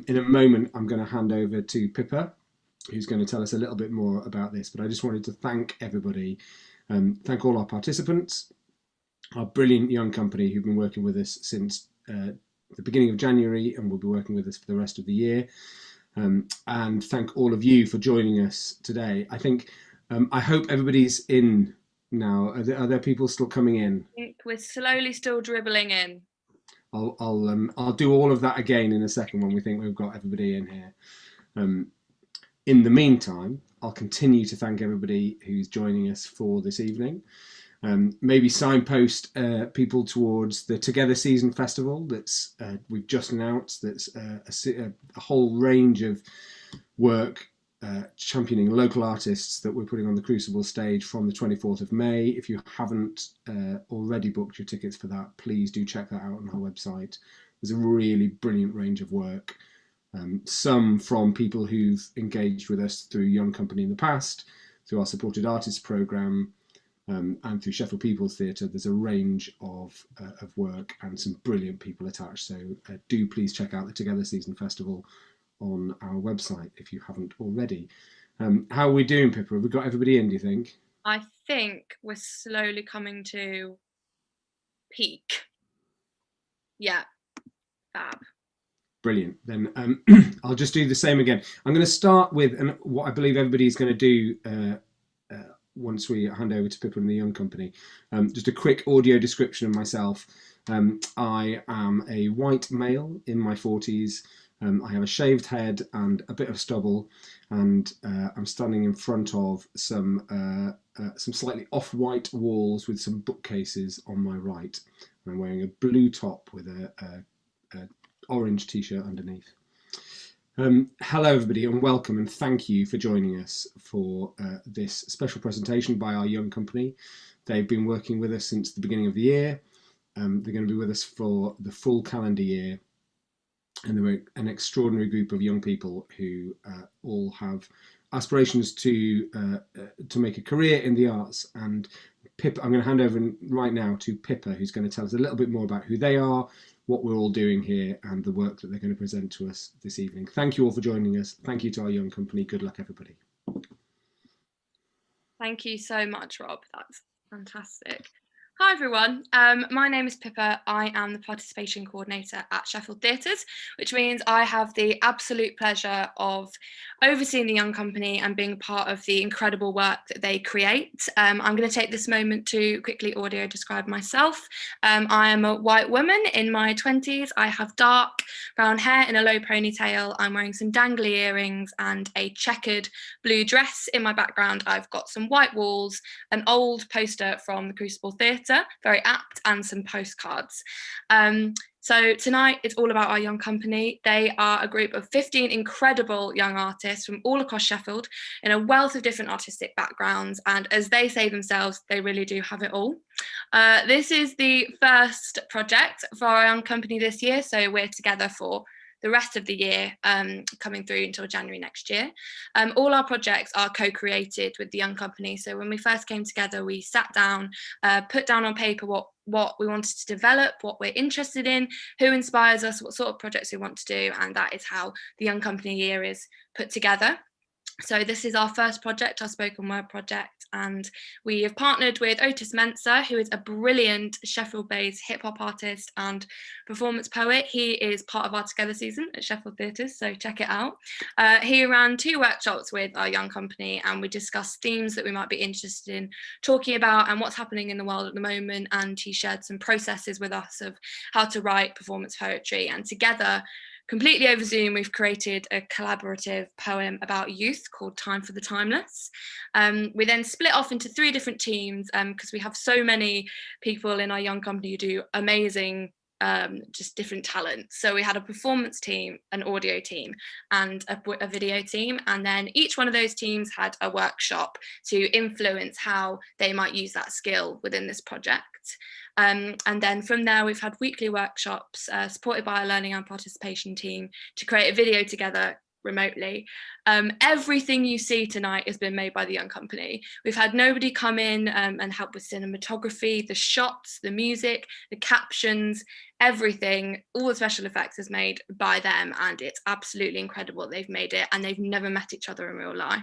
In a moment, I'm going to hand over to Pippa, who's going to tell us a little bit more about this. But I just wanted to thank everybody, thank all our participants, our brilliant young company who've been working with us since the beginning of January and will be working with us for the rest of the year. And thank all of you for joining us today. I hope everybody's in now. Are there people still coming in? I think we're slowly still dribbling in. I'll do all of that again in a second when we think we've got everybody in here. In the meantime, I'll continue to thank everybody who's joining us for this evening. Maybe signpost people towards the Together Season Festival that's we've just announced. That's a whole range of work championing local artists that we're putting on the Crucible stage from the 24th of May. If you haven't already booked your tickets for that, please do check that out on our website. There's a really brilliant range of work. Some from people who've engaged with us through Young Company in the past, through our Supported Artists programme, and through Sheffield People's Theatre. There's a range of work and some brilliant people attached. So do please check out the Together Season Festival on our website if you haven't already. How are we doing, Pippa? Have we got everybody in, do you think? I think we're slowly coming to peak. Yeah, fab. Brilliant. Then I'll just do the same again. I'm going to start with what I believe everybody's going to do once we hand over to Pippa and the Young Company. Just a quick audio description of myself. I am a white male in my 40s. I have a shaved head and a bit of stubble, and I'm standing in front of some slightly off-white walls with some bookcases on my right. I'm wearing a blue top with a orange t-shirt underneath. Hello everybody and welcome, and thank you for joining us for this special presentation by our Young Company. They've been working with us since the beginning of the year. They're going to be with us for the full calendar year, and they're an extraordinary group of young people who all have aspirations to make a career in the arts. And Pippa, I'm going to hand over right now to Pippa, who's going to tell us a little bit more about who they are, what we're all doing here, and the work that they're going to present to us this evening. Thank you all for joining us. Thank you to our Young Company. Good luck, everybody. Thank you so much, Rob. That's fantastic. Hi everyone, my name is Pippa. I am the participation coordinator at Sheffield Theatres, which means I have the absolute pleasure of overseeing the Young Company and being part of the incredible work that they create. I'm going to take this moment to quickly audio describe myself. I am a white woman in my 20s. I have dark brown hair in a low ponytail. I'm wearing some dangly earrings and a checkered blue dress. In my background, I've got some white walls, an old poster from the Crucible Theatre, very apt, and some postcards. So tonight it's all about our Young Company. They are a group of 15 incredible young artists from all across Sheffield in a wealth of different artistic backgrounds, and as they say themselves, they really do have it all. This is the first project for our Young Company this year, so we're together for the rest of the year, coming through until January next year. All our projects are co-created with the Young Company. So when we first came together, we sat down, put down on paper what we wanted to develop, what we're interested in, who inspires us, what sort of projects we want to do, and that is how the Young Company year is put together. So this is our first project, our spoken word project, and we have partnered with Otis Mensah, who is a brilliant Sheffield-based hip-hop artist and performance poet. He is part of our Together season at Sheffield Theatres, so check it out. He ran 2 workshops with our Young Company, and we discussed themes that we might be interested in talking about and what's happening in the world at the moment, and he shared some processes with us of how to write performance poetry, and together, completely over Zoom, we've created a collaborative poem about youth called Time for the Timeless. We then split off into 3 different teams because we have so many people in our Young Company who do amazing, just different talents. So we had a performance team, an audio team, and a video team. And then each one of those teams had a workshop to influence how they might use that skill within this project. And then from there, we've had weekly workshops supported by a learning and participation team to create a video together remotely. Everything you see tonight has been made by the Young Company. We've had nobody come in and help with cinematography, the shots, the music, the captions. everything, all the special effects is made by them, and it's absolutely incredible they've made it, and they've never met each other in real life.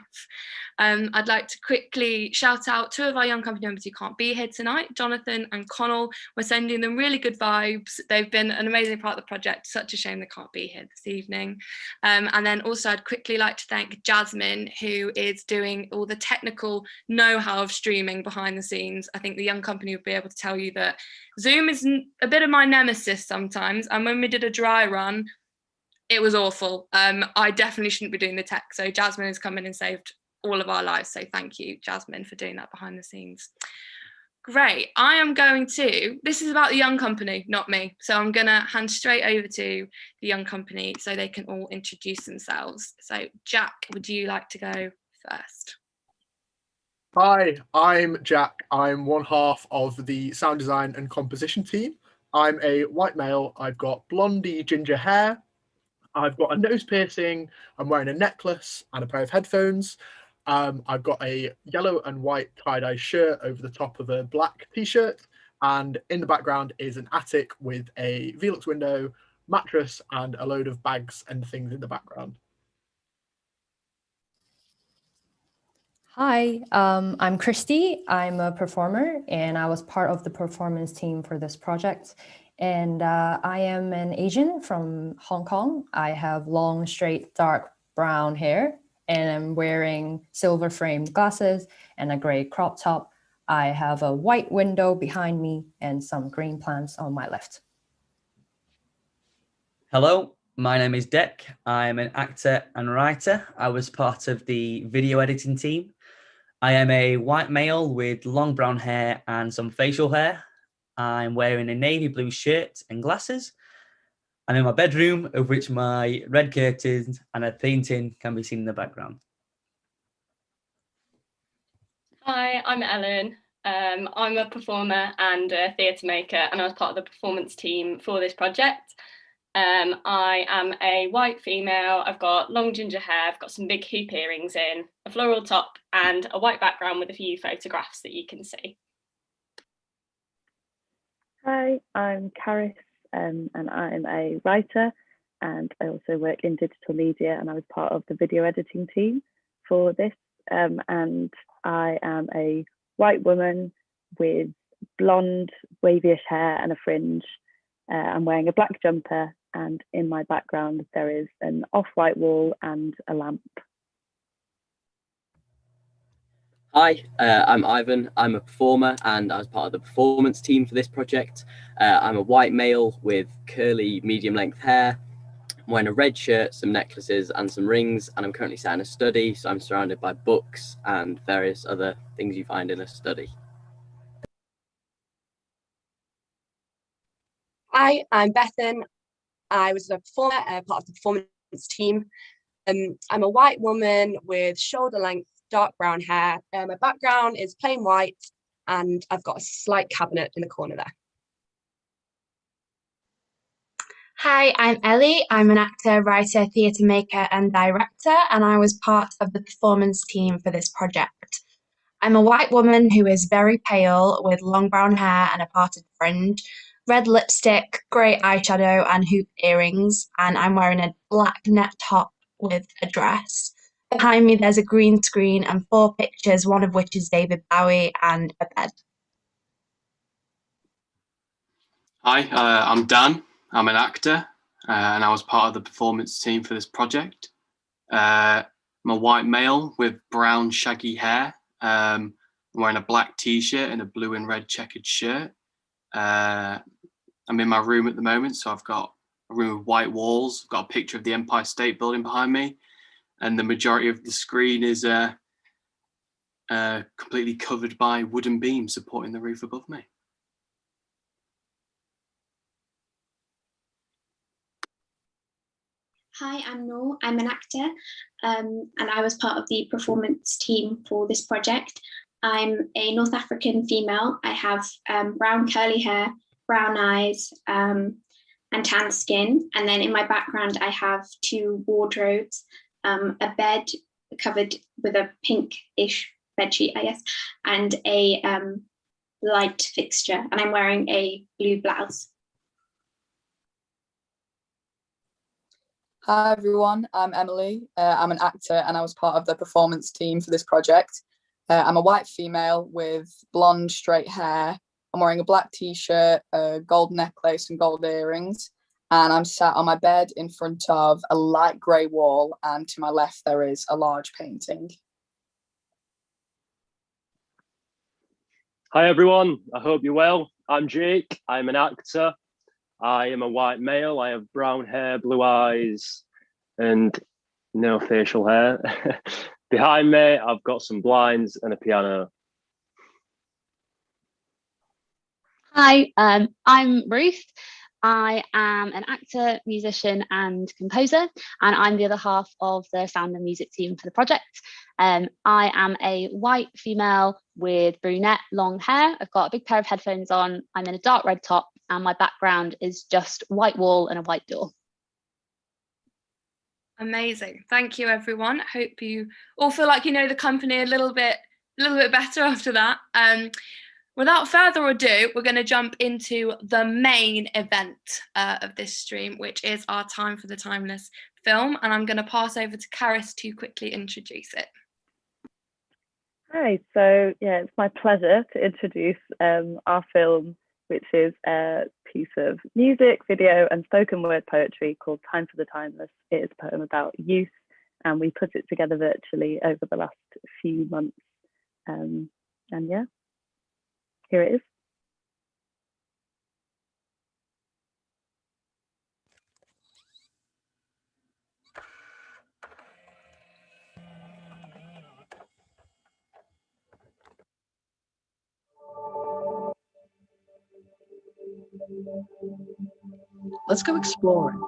I'd like to quickly shout out two of our Young Company members who can't be here tonight, Jonathan and Connell. We're sending them really good vibes. They've been an amazing part of the project. Such a shame they can't be here this evening. And then also I'd quickly like to thank Jasmine, who is doing all the technical know-how of streaming behind the scenes. I think the Young Company would be able to tell you that Zoom is a bit of my nemesis sometimes, and when we did a dry run, it was awful. I definitely shouldn't be doing the tech, so Jasmine has come in and saved all of our lives, so thank you, Jasmine, for doing that behind the scenes. Great. This is about the Young Company, not me, so I'm gonna hand straight over to the Young Company so they can all introduce themselves. So Jack, would you like to go first? Hi, I'm Jack. I'm one half of the sound design and composition team. I'm a white male. I've got blondie ginger hair. I've got a nose piercing. I'm wearing a necklace and a pair of headphones. I've got a yellow and white tie-dye shirt over the top of a black t-shirt. And in the background is an attic with a Velux window, mattress, and a load of bags and things in the background. Hi, I'm Christy. I'm a performer and I was part of the performance team for this project. And I am an Asian from Hong Kong. I have long, straight, dark brown hair and I'm wearing silver framed glasses and a gray crop top. I have a white window behind me and some green plants on my left. Hello, my name is Dec. I'm an actor and writer. I was part of the video editing team. I am a white male with long brown hair and some facial hair. I'm wearing a navy blue shirt and glasses. I'm in my bedroom, of which my red curtains and a painting can be seen in the background. Hi, I'm Ellen. I'm a performer and a theatre maker, and I was part of the performance team for this project. I am a white female. I've got long ginger hair, I've got some big hoop earrings in, a floral top, and a white background with a few photographs that you can see. Hi, I'm Caris, and I'm a writer, and I also work in digital media, and I was part of the video editing team for this. And I am a white woman with blonde, wavyish hair and a fringe. I'm wearing a black jumper, and in my background there is an off-white wall and a lamp. Hi, I'm Ivan. I'm a performer and I was part of the performance team for this project. I'm a white male with curly medium length hair. I'm wearing a red shirt, some necklaces and some rings, and I'm currently sat in a study, so I'm surrounded by books and various other things you find in a study. Hi, I'm Bethan. I was a performer, part of the performance team. I'm a white woman with shoulder length dark brown hair. My background is plain white and I've got a slight cabinet in the corner there. Hi, I'm Ellie. I'm an actor, writer, theatre maker and director, and I was part of the performance team for this project. I'm a white woman who is very pale with long brown hair and a parted fringe, red lipstick, grey eyeshadow and hoop earrings, and I'm wearing a black net top with a dress. Behind me there's a green screen and 4 pictures, one of which is David Bowie and a bed. Hi, I'm Dan. I'm an actor and I was part of the performance team for this project. I'm a white male with brown shaggy hair. I'm wearing a black t-shirt and a blue and red checkered shirt. I'm in my room at the moment, so I've got a room with white walls. I've got a picture of the Empire State Building behind me, and the majority of the screen is completely covered by wooden beams supporting the roof above me. Hi, I'm Noor. I'm an actor and I was part of the performance team for this project. I'm a North African female. I have brown curly hair, brown eyes and tan skin. And then in my background, I have 2 wardrobes, a bed covered with a pinkish bedsheet, I guess, and a light fixture. And I'm wearing a blue blouse. Hi everyone, I'm Emily. I'm an actor and I was part of the performance team for this project. I'm a white female with blonde straight hair. I'm wearing a black t-shirt, a gold necklace and gold earrings, and I'm sat on my bed in front of a light grey wall, and to my left there is a large painting. Hi everyone, I hope you're well. I'm Jake, I'm an actor. I am a white male, I have brown hair, blue eyes, and no facial hair. Behind me, I've got some blinds and a piano. Hi, I'm Ruth. I am an actor, musician and composer, and I'm the other half of the sound and music team for the project. I am a white female with brunette long hair. I've got a big pair of headphones on. I'm in a dark red top and my background is just white wall and a white door. Amazing. Thank you, everyone. I hope you all feel like you know the company a little bit better after that. Without further ado, we're going to jump into the main event of this stream, which is our Time for the Timeless film. And I'm going to pass over to Karis to quickly introduce it. Hi, so yeah, it's my pleasure to introduce our film, which is a piece of music, video and spoken word poetry called Time for the Timeless. It is a poem about youth and we put it together virtually over the last few months. And yeah, here it is. Let's go exploring.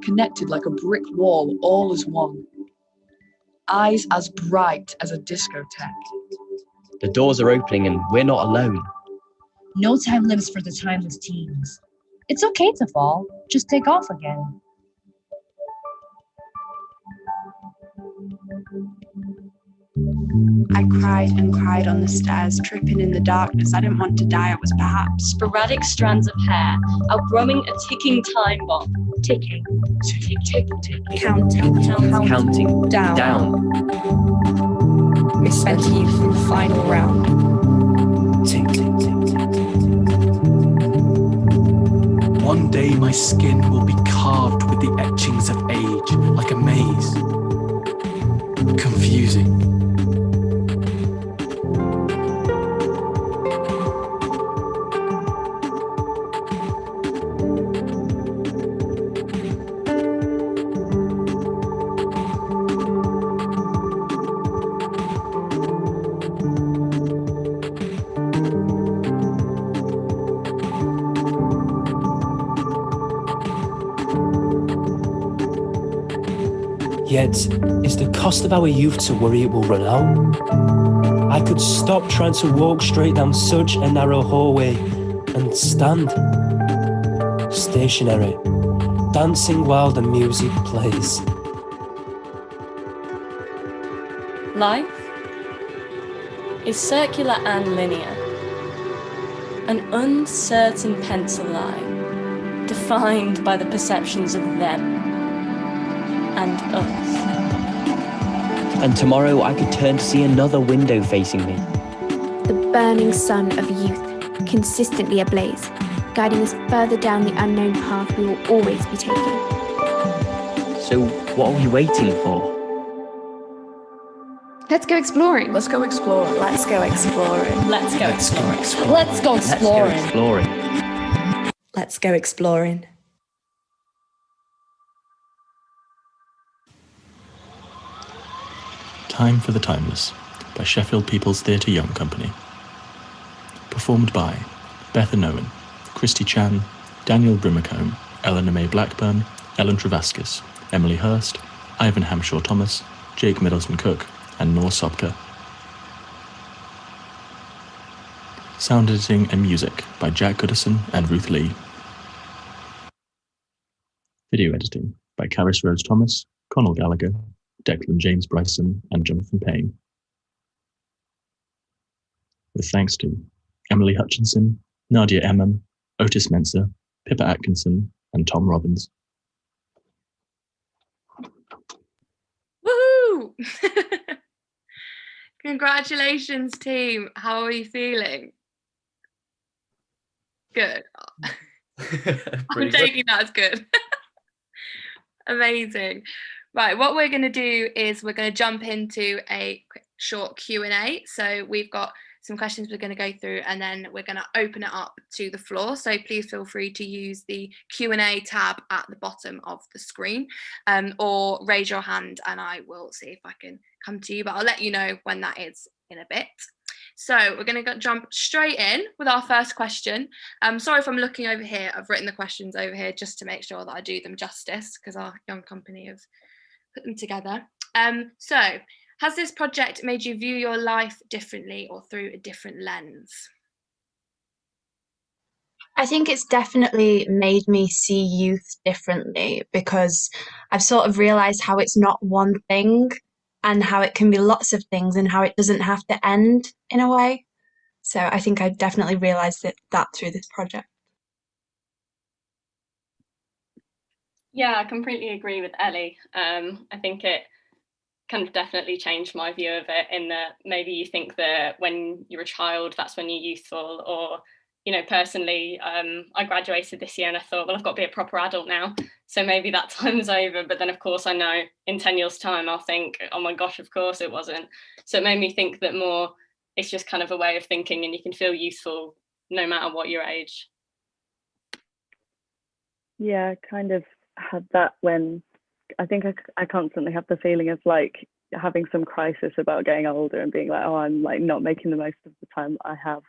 Connected like a brick wall, all as one. Eyes as bright as a discotheque. The doors are opening and we're not alone. No time limits for the timeless teens. It's okay to fall, just take off again. I cried and cried on the stairs, tripping in the darkness. I didn't want to die. I was perhaps sporadic strands of hair, outgrowing a ticking time bomb. Ticking, tick, tick, tick, counting down. Misspent youth, final round. Tick, tick, tick, tick, tick, tick. One day my skin will be carved with the etchings of age, like a maze. Confusing. Yet, is the cost of our youth to worry it will run out? I could stop trying to walk straight down such a narrow hallway and stand, stationary, dancing while the music plays. Life is circular and linear, an uncertain pencil line defined by the perceptions of them and us. And tomorrow I could turn to see another window facing me. The burning sun of youth, consistently ablaze, guiding us further down the unknown path we will always be taking. So what are we waiting for? Let's go exploring. Let's go exploring. Let's go exploring. Let's go exploring. Let's go exploring. Let's go exploring. Let's go exploring. Time for the Timeless by Sheffield People's Theatre Young Company. Performed by Beth Owen, Christy Chan, Daniel Brimacombe, Eleanor May Blackburn, Ellen Travaskis, Emily Hurst, Ivan Hamshaw Thomas, Jake Middleton Cook, and Noor Sobka. Sound editing and music by Jack Goodison and Ruth Lee. Video editing by Caris Rose Thomas, Connell Gallagher, Declan James Bryson, and Jonathan Payne. With thanks to Emily Hutchinson, Nadia Emmon, Otis Mensah, Pippa Atkinson, and Tom Robbins. Oh. Congratulations, team. How are you feeling? Good. I'm taking that as good. Amazing. Right, what we're going to do is we're going to jump into a quick short Q&A. So we've got some questions we're going to go through, and then we're going to open it up to the floor. So please feel free to use the Q&A tab at the bottom of the screen, or raise your hand and I will see if I can come to you, but I'll let you know when that is in a bit. So we're going to jump straight in with our first question. Sorry if I'm looking over here. I've written the questions over here just to make sure that I do them justice, because our young company have put them together. So has this project made you view your life differently or through a different lens? I think it's definitely made me see youth differently, because I've sort of realised how it's not one thing and how it can be lots of things and how it doesn't have to end in a way. So I think I definitely realised that through this project. Yeah, I completely agree with Ellie. I think it kind of definitely changed my view of it, in that maybe you think that when you're a child, that's when you're youthful, or, you know, personally, I graduated this year and I thought, well, I've got to be a proper adult now, so maybe that time is over. But then, of course, I know in 10 years' time, I'll think, oh my gosh, of course it wasn't. So it made me think that more, it's just kind of a way of thinking, and you can feel youthful no matter what your age. Yeah, I kind of had that when I think I constantly have the feeling of like having some crisis about getting older and being like, oh, I'm like not making the most of the time I have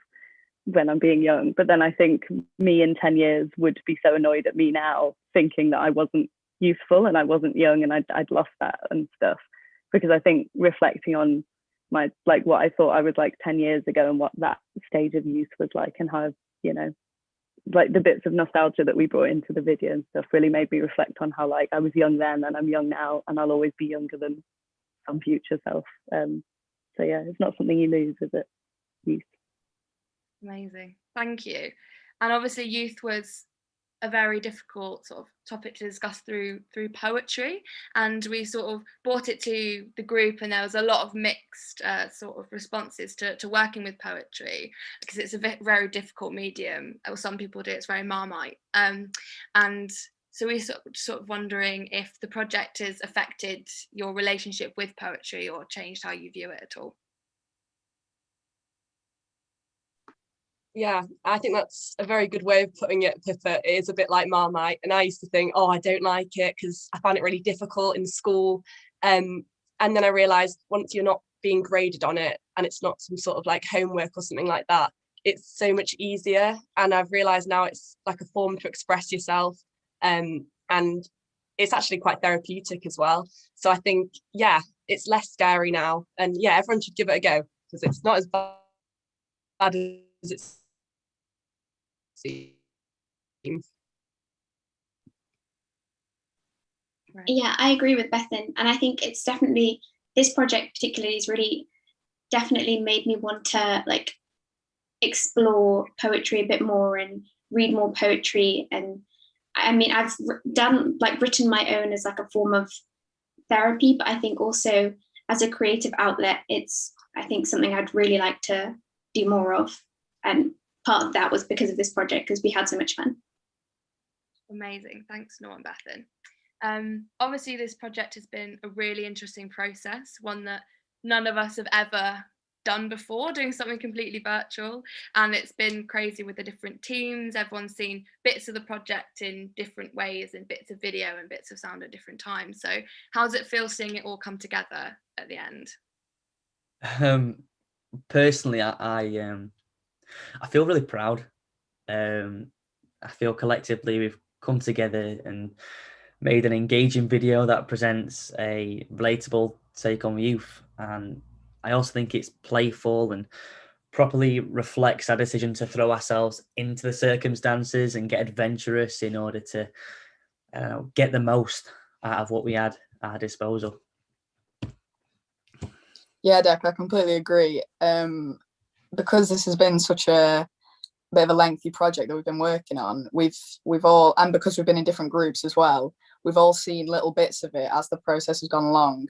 when I'm being young. But then I think me in 10 years would be so annoyed at me now, thinking that I wasn't youthful and I wasn't young and I'd lost that and stuff. Because I think reflecting on my, like what I thought I was like 10 years ago and what that stage of youth was like, and how, you know, like the bits of nostalgia that we brought into the video and stuff really made me reflect on how like I was young then and I'm young now, and I'll always be younger than some future self. So yeah, it's not something you lose, is it? Youth. Amazing, thank you. And obviously youth was a very difficult sort of topic to discuss through poetry, and we sort of brought it to the group, and there was a lot of mixed sort of responses to working with poetry, because it's a very difficult medium, or some people do, it's very Marmite, and so we sort of wondering if the project has affected your relationship with poetry or changed how you view it at all. Yeah, I think that's a very good way of putting it, Pippa. It is a bit like Marmite. And I used to think, oh, I don't like it because I found it really difficult in school. And then I realised once you're not being graded on it and it's not some sort of like homework or something like that, it's so much easier. And I've realised now it's like a form to express yourself. And it's actually quite therapeutic as well. So I think, yeah, it's less scary now. And yeah, everyone should give it a go, because it's not as bad as it's seems. Yeah, I agree with Bethan, and I think it's definitely, this project particularly is really definitely made me want to like explore poetry a bit more and read more poetry. And I mean, I've written my own as like a form of therapy, but I think also as a creative outlet, it's, I think, something I'd really like to do more of. And part of that was because of this project, because we had so much fun. Amazing, thanks Noah and Bethan. Obviously this project has been a really interesting process, one that none of us have ever done before, doing something completely virtual, and it's been crazy with the different teams. Everyone's seen bits of the project in different ways, and bits of video and bits of sound at different times. So how does it feel seeing it all come together at the end? Personally, I feel really proud. I feel collectively we've come together and made an engaging video that presents a relatable take on youth, and I also think it's playful and properly reflects our decision to throw ourselves into the circumstances and get adventurous in order to get the most out of what we had at our disposal. Yeah, Dec, I completely agree. Because this has been such a bit of a lengthy project that we've been working on, we've all, and because we've been in different groups as well, we've all seen little bits of it as the process has gone along.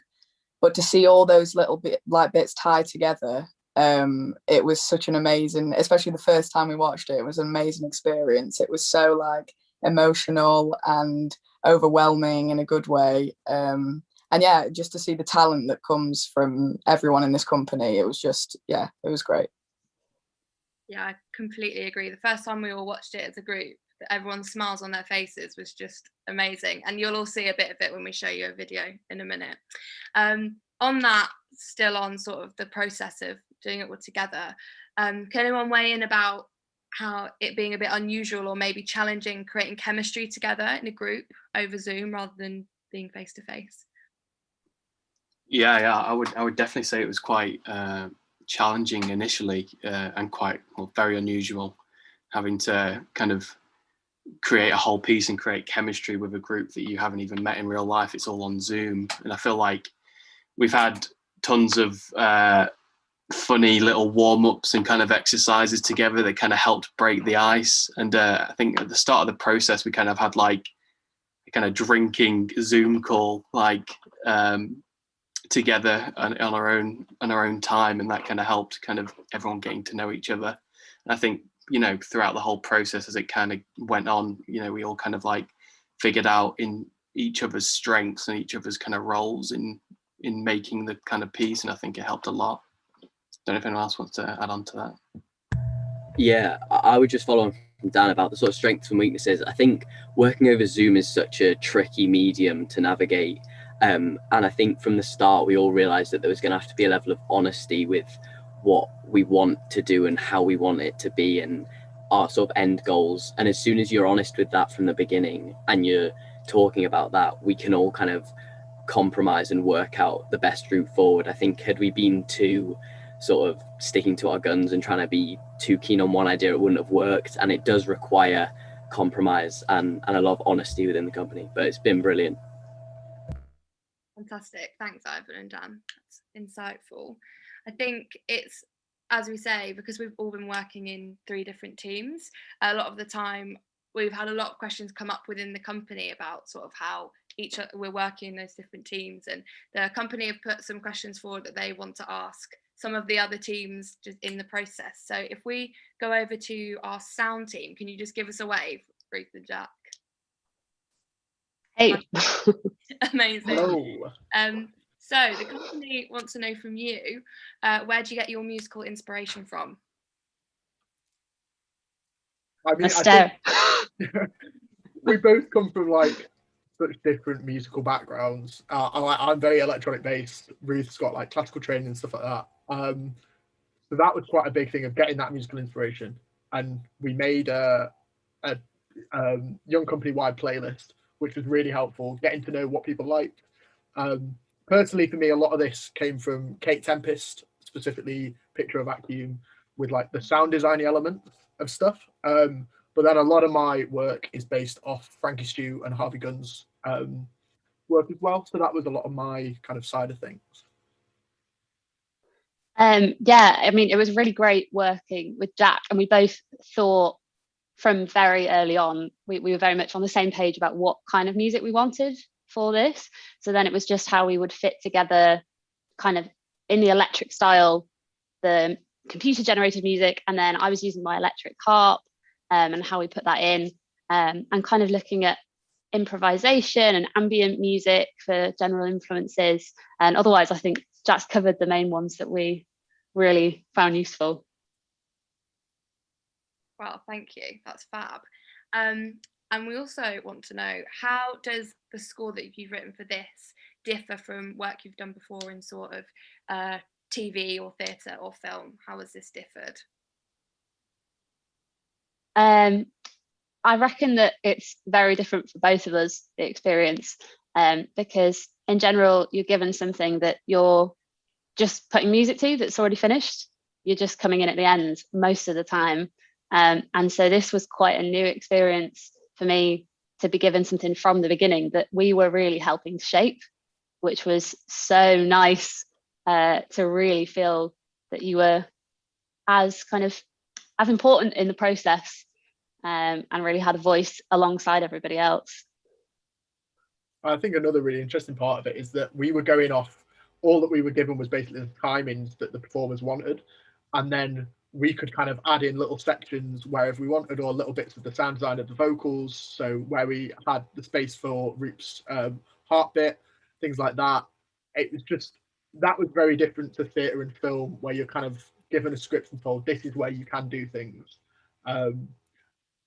but to see all those little bits tied together, it was such an amazing, especially the first time we watched it, it was an amazing experience. It was so like emotional and overwhelming in a good way. And yeah, just to see the talent that comes from everyone in this company, it was just, yeah, it was great. Yeah, I completely agree. The first time we all watched it as a group, everyone's smiles on their faces was just amazing. And you'll all see a bit of it when we show you a video in a minute. On that, still on sort of the process of doing it all together, can anyone weigh in about how it being a bit unusual or maybe challenging creating chemistry together in a group over Zoom rather than being face to face? Yeah, I would definitely say it was quite challenging initially and very unusual, having to kind of create a whole piece and create chemistry with a group that you haven't even met in real life. It's all on Zoom, and I feel like we've had tons of funny little warm-ups and kind of exercises together that kind of helped break the ice. And I think at the start of the process we kind of had like a kind of drinking Zoom call together on our own time, and that kind of helped kind of everyone getting to know each other. And I think, you know, throughout the whole process as it kind of went on, you know, we all kind of like figured out in each other's strengths and each other's kind of roles in making the kind of piece, and I think it helped a lot. Don't know if anyone else wants to add on to that. Yeah, I would just follow on from Dan about the sort of strengths and weaknesses. I think working over Zoom is such a tricky medium to navigate. And I think from the start, we all realized that there was going to have to be a level of honesty with what we want to do and how we want it to be and our sort of end goals. And as soon as you're honest with that from the beginning and you're talking about that, we can all kind of compromise and work out the best route forward. I think had we been too sort of sticking to our guns and trying to be too keen on one idea, it wouldn't have worked. And it does require compromise and a lot of honesty within the company, but it's been brilliant. Fantastic. Thanks, Ivan and Dan. That's insightful. I think it's, as we say, because we've all been working in 3 different teams, a lot of the time we've had a lot of questions come up within the company about sort of how we're working in those different teams, and the company have put some questions forward that they want to ask some of the other teams just in the process. So if we go over to our sound team, can you just give us a wave, Ruth and Jack? Hey. Amazing. Hello. So the company wants to know from you, where do you get your musical inspiration from? I mean, I think we both come from like such different musical backgrounds. I'm very electronic based. Ruth's got like classical training and stuff like that. So that was quite a big thing of getting that musical inspiration. And we made a Young Company wide playlist, which was really helpful, getting to know what people liked. Personally, for me, a lot of this came from Kate Tempest, specifically Picture of Vacuum, with like the sound design element of stuff. But then a lot of my work is based off Frankie Stew and Harvey Gunn's work as well. So that was a lot of my kind of side of things. Yeah, I mean, it was really great working with Jack, and we both thought from very early on, we were very much on the same page about what kind of music we wanted for this. So then it was just how we would fit together kind of in the electric style, the computer generated music, and then I was using my electric harp and how we put that in, and kind of looking at improvisation and ambient music for general influences. And otherwise, I think Jack's covered the main ones that we really found useful. Well, thank you. That's fab. And we also want to know, how does the score that you've written for this differ from work you've done before in sort of TV or theatre or film? How has this differed? I reckon that it's very different for both of us, the experience, because in general, you're given something that you're just putting music to that's already finished. You're just coming in at the end most of the time. And so this was quite a new experience for me, to be given something from the beginning that we were really helping to shape, which was so nice to really feel that you were as important in the process, and really had a voice alongside everybody else. I think another really interesting part of it is that we were going off all that we were given was basically the timings that the performers wanted, and then we could kind of add in little sections wherever we wanted, or little bits of the sound design of the vocals. So where we had the space for Roop's heartbeat, things like that. It was just, that was very different to theatre and film, where you're kind of given a script and told this is where you can do things. It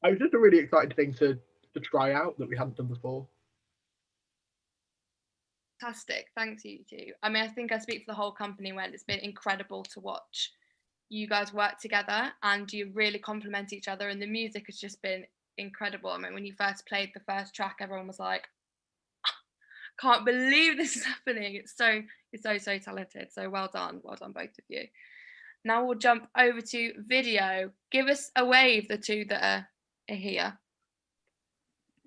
was just a really exciting thing to try out that we hadn't done before. Fantastic, thanks you two. I mean, I think I speak for the whole company when it's been incredible to watch you guys work together, and you really complement each other, and the music has just been incredible. I mean, when you first played the first track, everyone was like, can't believe this is happening. It's so talented. So well done both of you. Now we'll jump over to video. Give us a wave, the two that are here.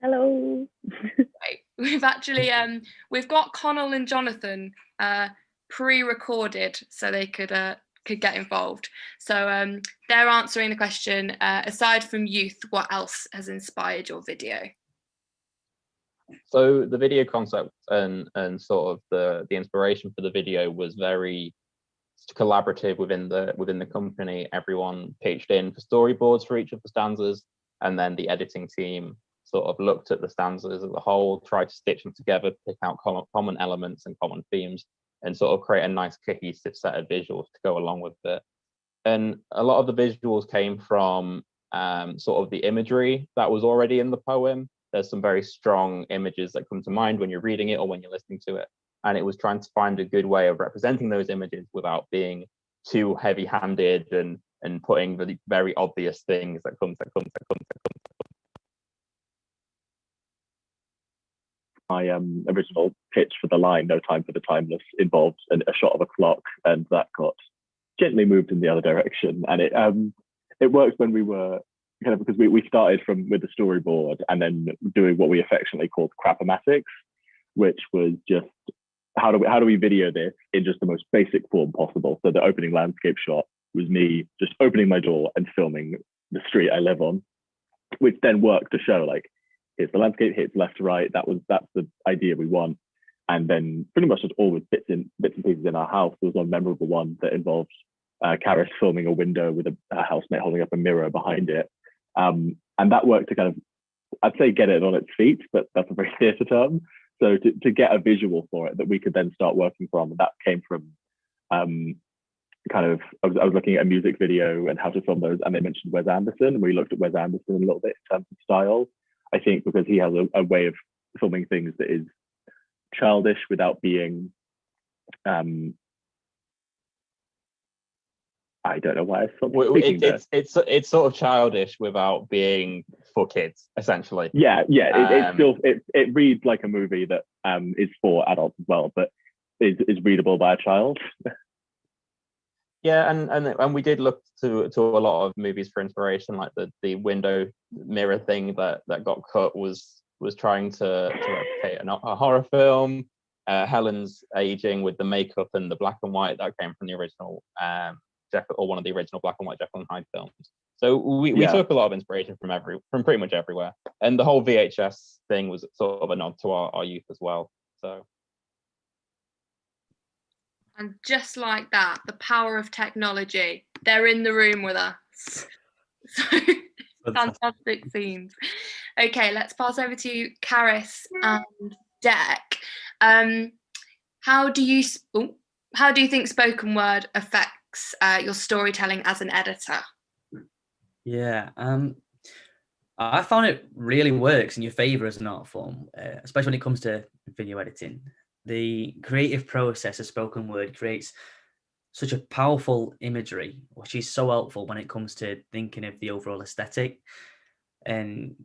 Hello. Right. We've actually we've got Connell and Jonathan pre-recorded so they could get involved. So they're answering the question, aside from youth, what else has inspired your video? So the video concept and sort of the inspiration for the video was very collaborative within the company. Everyone pitched in for storyboards for each of the stanzas, and then the editing team sort of looked at the stanzas as a whole, tried to stitch them together, pick out common elements and common themes, and sort of create a nice cohesive set of visuals to go along with it. And a lot of the visuals came from sort of the imagery that was already in the poem. There's some very strong images that come to mind when you're reading it or when you're listening to it. And it was trying to find a good way of representing those images without being too heavy-handed and putting the very obvious things that come. My original pitch for the line, "No Time for the Timeless," involved a shot of a clock, and that got gently moved in the other direction. And it worked when we were kind of, because we started with the storyboard and then doing what we affectionately called crapomatics, which was just how do we video this in just the most basic form possible. So the opening landscape shot was me just opening my door and filming the street I live on, which then worked to show like, here's the landscape, here's left to right. That's the idea we want. And then pretty much just always bits and pieces in our house. There was one memorable one that involved Karis filming a window with a housemate holding up a mirror behind it. And that worked to kind of, I'd say, get it on its feet, but that's a very theatre term. So to get a visual for it that we could then start working from, and that came from kind of, I was looking at a music video and how to film those, and they mentioned Wes Anderson, and we looked at Wes Anderson a little bit in terms of style. I think because he has a way of filming things that is childish without being, I don't know why I stopped speaking there. It's sort of childish without being for kids, essentially. Yeah. It reads like a movie that is for adults as well, but is readable by a child. Yeah, and we did look to a lot of movies for inspiration, like the window mirror thing that got cut was trying to replicate a horror film. Helen's aging with the makeup and the black and white that came from the original one of the original black and white Jekyll and Hyde films. So we took a lot of inspiration from pretty much everywhere, and the whole VHS thing was sort of a nod to our youth as well. So. And just like that, the power of technology, they're in the room with us. So fantastic scenes. Okay, let's pass over to Karis and Dec. How do you think spoken word affects your storytelling as an editor? Yeah, I found it really works in your favour as an art form, especially when it comes to video editing. The creative process of spoken word creates such a powerful imagery, which is so helpful when it comes to thinking of the overall aesthetic. And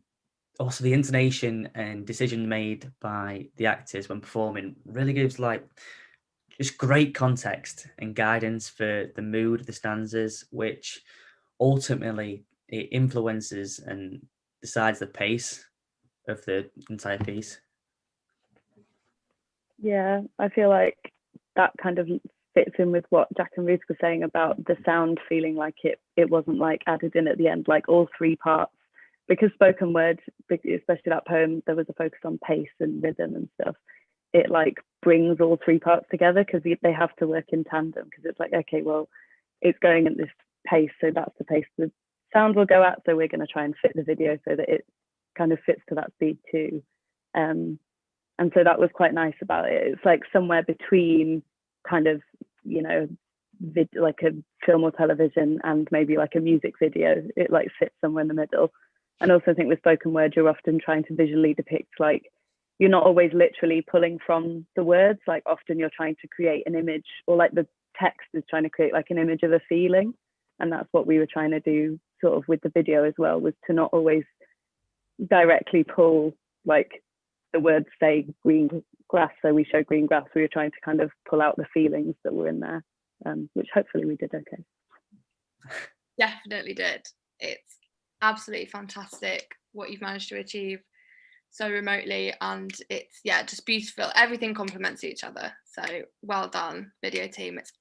also the intonation and decision made by the actors when performing really gives like just great context and guidance for the mood of the stanzas, which ultimately it influences and decides the pace of the entire piece. Yeah, I feel like that kind of fits in with what Jack and Ruth were saying about the sound feeling like it wasn't like added in at the end, like all three parts, because spoken word, especially that poem, there was a focus on pace and rhythm and stuff. it like brings all three parts together, because they have to work in tandem, because it's like, okay, well, it's going at this pace, so that's the pace the sound will go at, so we're going to try and fit the video so that it kind of fits to that speed too. And so that was quite nice about it. It's like somewhere between kind of, you know, like a film or television and maybe like a music video. It like sits somewhere in the middle. And also I think with spoken word, you're often trying to visually depict, like, you're not always literally pulling from the words, like often you're trying to create an image, or like the text is trying to create like an image of a feeling. And that's what we were trying to do sort of with the video as well, was to not always directly pull, like the words say green grass, so we show green grass. We were trying to kind of pull out the feelings that were in there, which hopefully we did okay. Definitely did. It's absolutely fantastic what you've managed to achieve so remotely, and it's just beautiful. Everything complements each other, so well done, video team. It's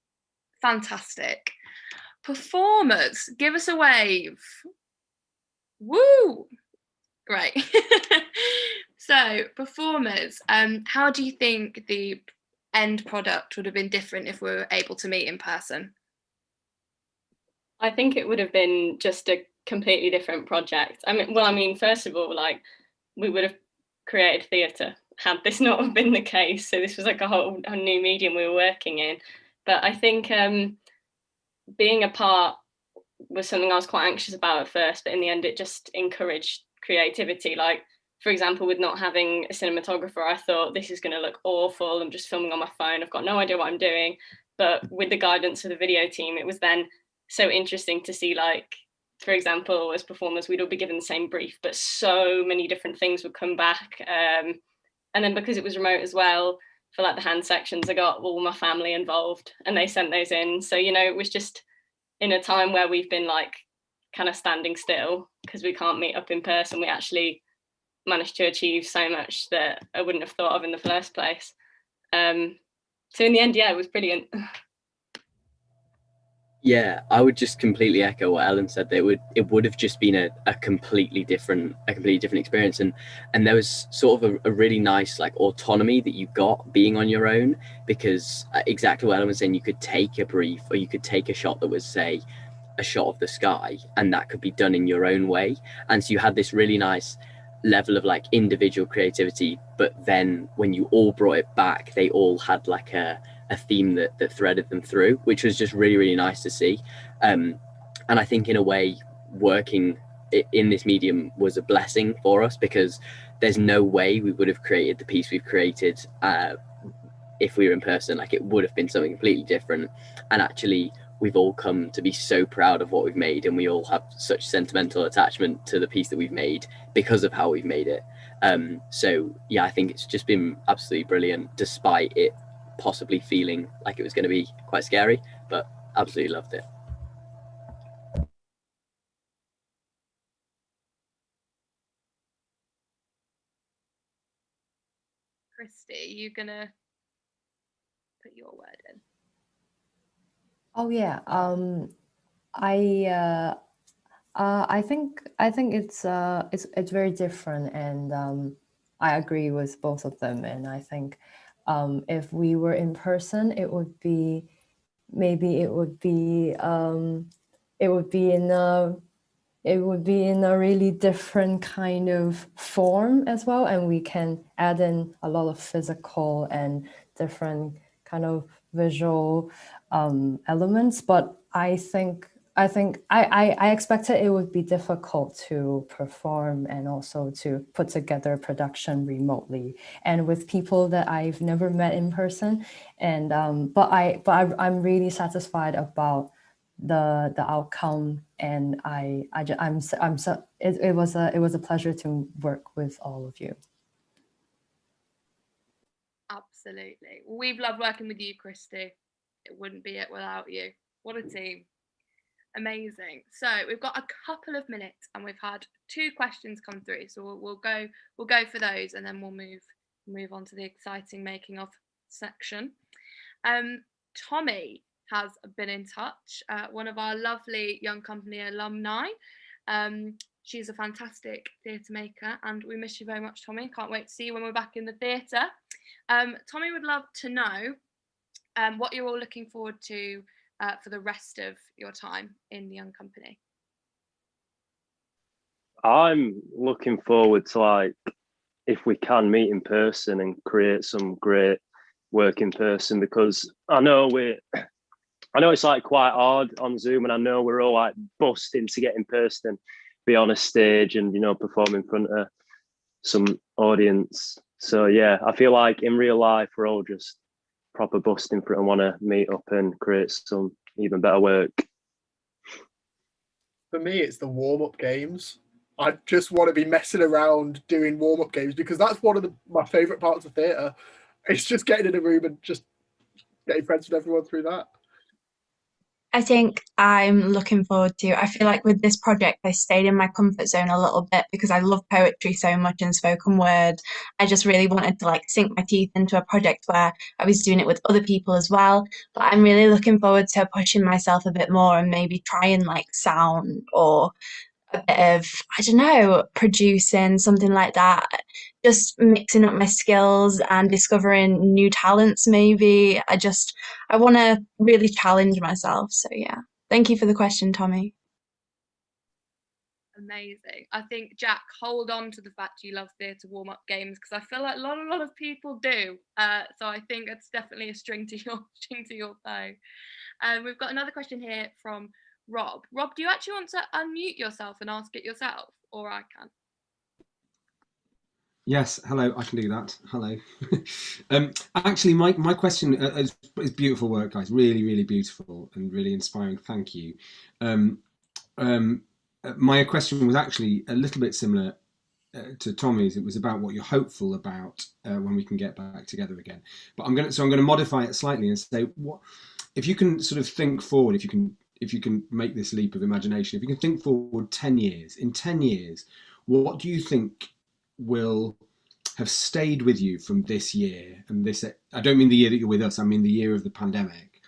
fantastic. Performers, give us a wave. Woo! Great. So performers, how do you think the end product would have been different if we were able to meet in person? I think it would have been just a completely different project. I mean, first of all, like, we would have created theatre had this not have been the case. So this was like a new medium we were working in. But I think being a part was something I was quite anxious about at first, but in the end it just encouraged creativity. Like, for example, with not having a cinematographer, I thought this is going to look awful. I'm just filming on my phone. I've got no idea what I'm doing. But with the guidance of the video team, it was then so interesting to see, like, for example, as performers, we'd all be given the same brief, but so many different things would come back. And then because it was remote as well, for like the hand sections, I got all my family involved and they sent those in. So, you know, it was just in a time where we've been like kind of standing still because we can't meet up in person, we actually managed to achieve so much that I wouldn't have thought of in the first place. So in the end, it was brilliant. Yeah, I would just completely echo what Ellen said. That it would have just been a completely different experience, and there was sort of a really nice like autonomy that you got being on your own, because exactly what Ellen was saying, you could take a brief or you could take a shot that was, say, a shot of the sky, and that could be done in your own way, and so you had this really nice level of like individual creativity, but then when you all brought it back, they all had like a theme that threaded them through, which was just really, really nice to see. And I think in a way, working in this medium was a blessing for us, because there's no way we would have created the piece we've created if we were in person. Like, it would have been something completely different. And actually, we've all come to be so proud of what we've made, and we all have such sentimental attachment to the piece that we've made because of how we've made it. So yeah, I think it's just been absolutely brilliant, despite it possibly feeling like it was going to be quite scary, but absolutely loved it. Christy, you gonna put your word in? Oh yeah, I think it's very different, and I agree with both of them. And I think if we were in person, it would be in a really different kind of form as well, and we can add in a lot of physical and different kind of visual elements. But I expected it would be difficult to perform and also to put together production remotely and with people that I've never met in person. And but I'm really satisfied about the outcome, and it was a pleasure to work with all of you. Absolutely. We've loved working with you, Christy. It wouldn't be it without you. What a team. Amazing. So we've got a couple of minutes and we've had 2 questions come through. So we'll go for those, and then we'll move on to the exciting making of section. Tommy has been in touch, one of our lovely Young Company alumni. She's a fantastic theatre maker, and we miss you very much, Tommy. Can't wait to see you when we're back in the theatre. Tommy would love to know what you're all looking forward to for the rest of your time in the Young Company. I'm looking forward to, like, if we can meet in person and create some great work in person, because I know it's like quite hard on Zoom, and I know we're all like busting to get in person and be on a stage and, you know, perform in front of some audience. So yeah, I feel like in real life we're all just proper busting for it and want to meet up and create some even better work. For me, it's the warm-up games. I just want to be messing around doing warm-up games, because that's one of my favourite parts of theatre. It's just getting in a room and just getting friends with everyone through that. I think I'm looking forward to, I feel like with this project, I stayed in my comfort zone a little bit because I love poetry so much and spoken word. I just really wanted to like sink my teeth into a project where I was doing it with other people as well. But I'm really looking forward to pushing myself a bit more and maybe try and like sound or a bit of, I don't know, producing, something like that. Just mixing up my skills and discovering new talents, maybe. I want to really challenge myself. So, yeah. Thank you for the question, Tommy. Amazing. I think, Jack, hold on to the fact you love theatre warm-up games, because I feel like a lot of people do. So I think it's definitely a string to your bow. We've got another question here from Rob. Rob, do you actually want to unmute yourself and ask it yourself, or I can? Yes, hello, I can do that. Hello. Actually, my question is beautiful work, guys. Really, really beautiful and really inspiring. Thank you. My question was actually a little bit similar to Tommy's. It was about what you're hopeful about when we can get back together again. But I'm going to modify it slightly and say, what if you can sort of think forward, if you can make this leap of imagination, if you can think forward 10 years, in 10 years, what do you think will have stayed with you from this year? And this, I don't mean the year that you're with us, I mean the year of the pandemic,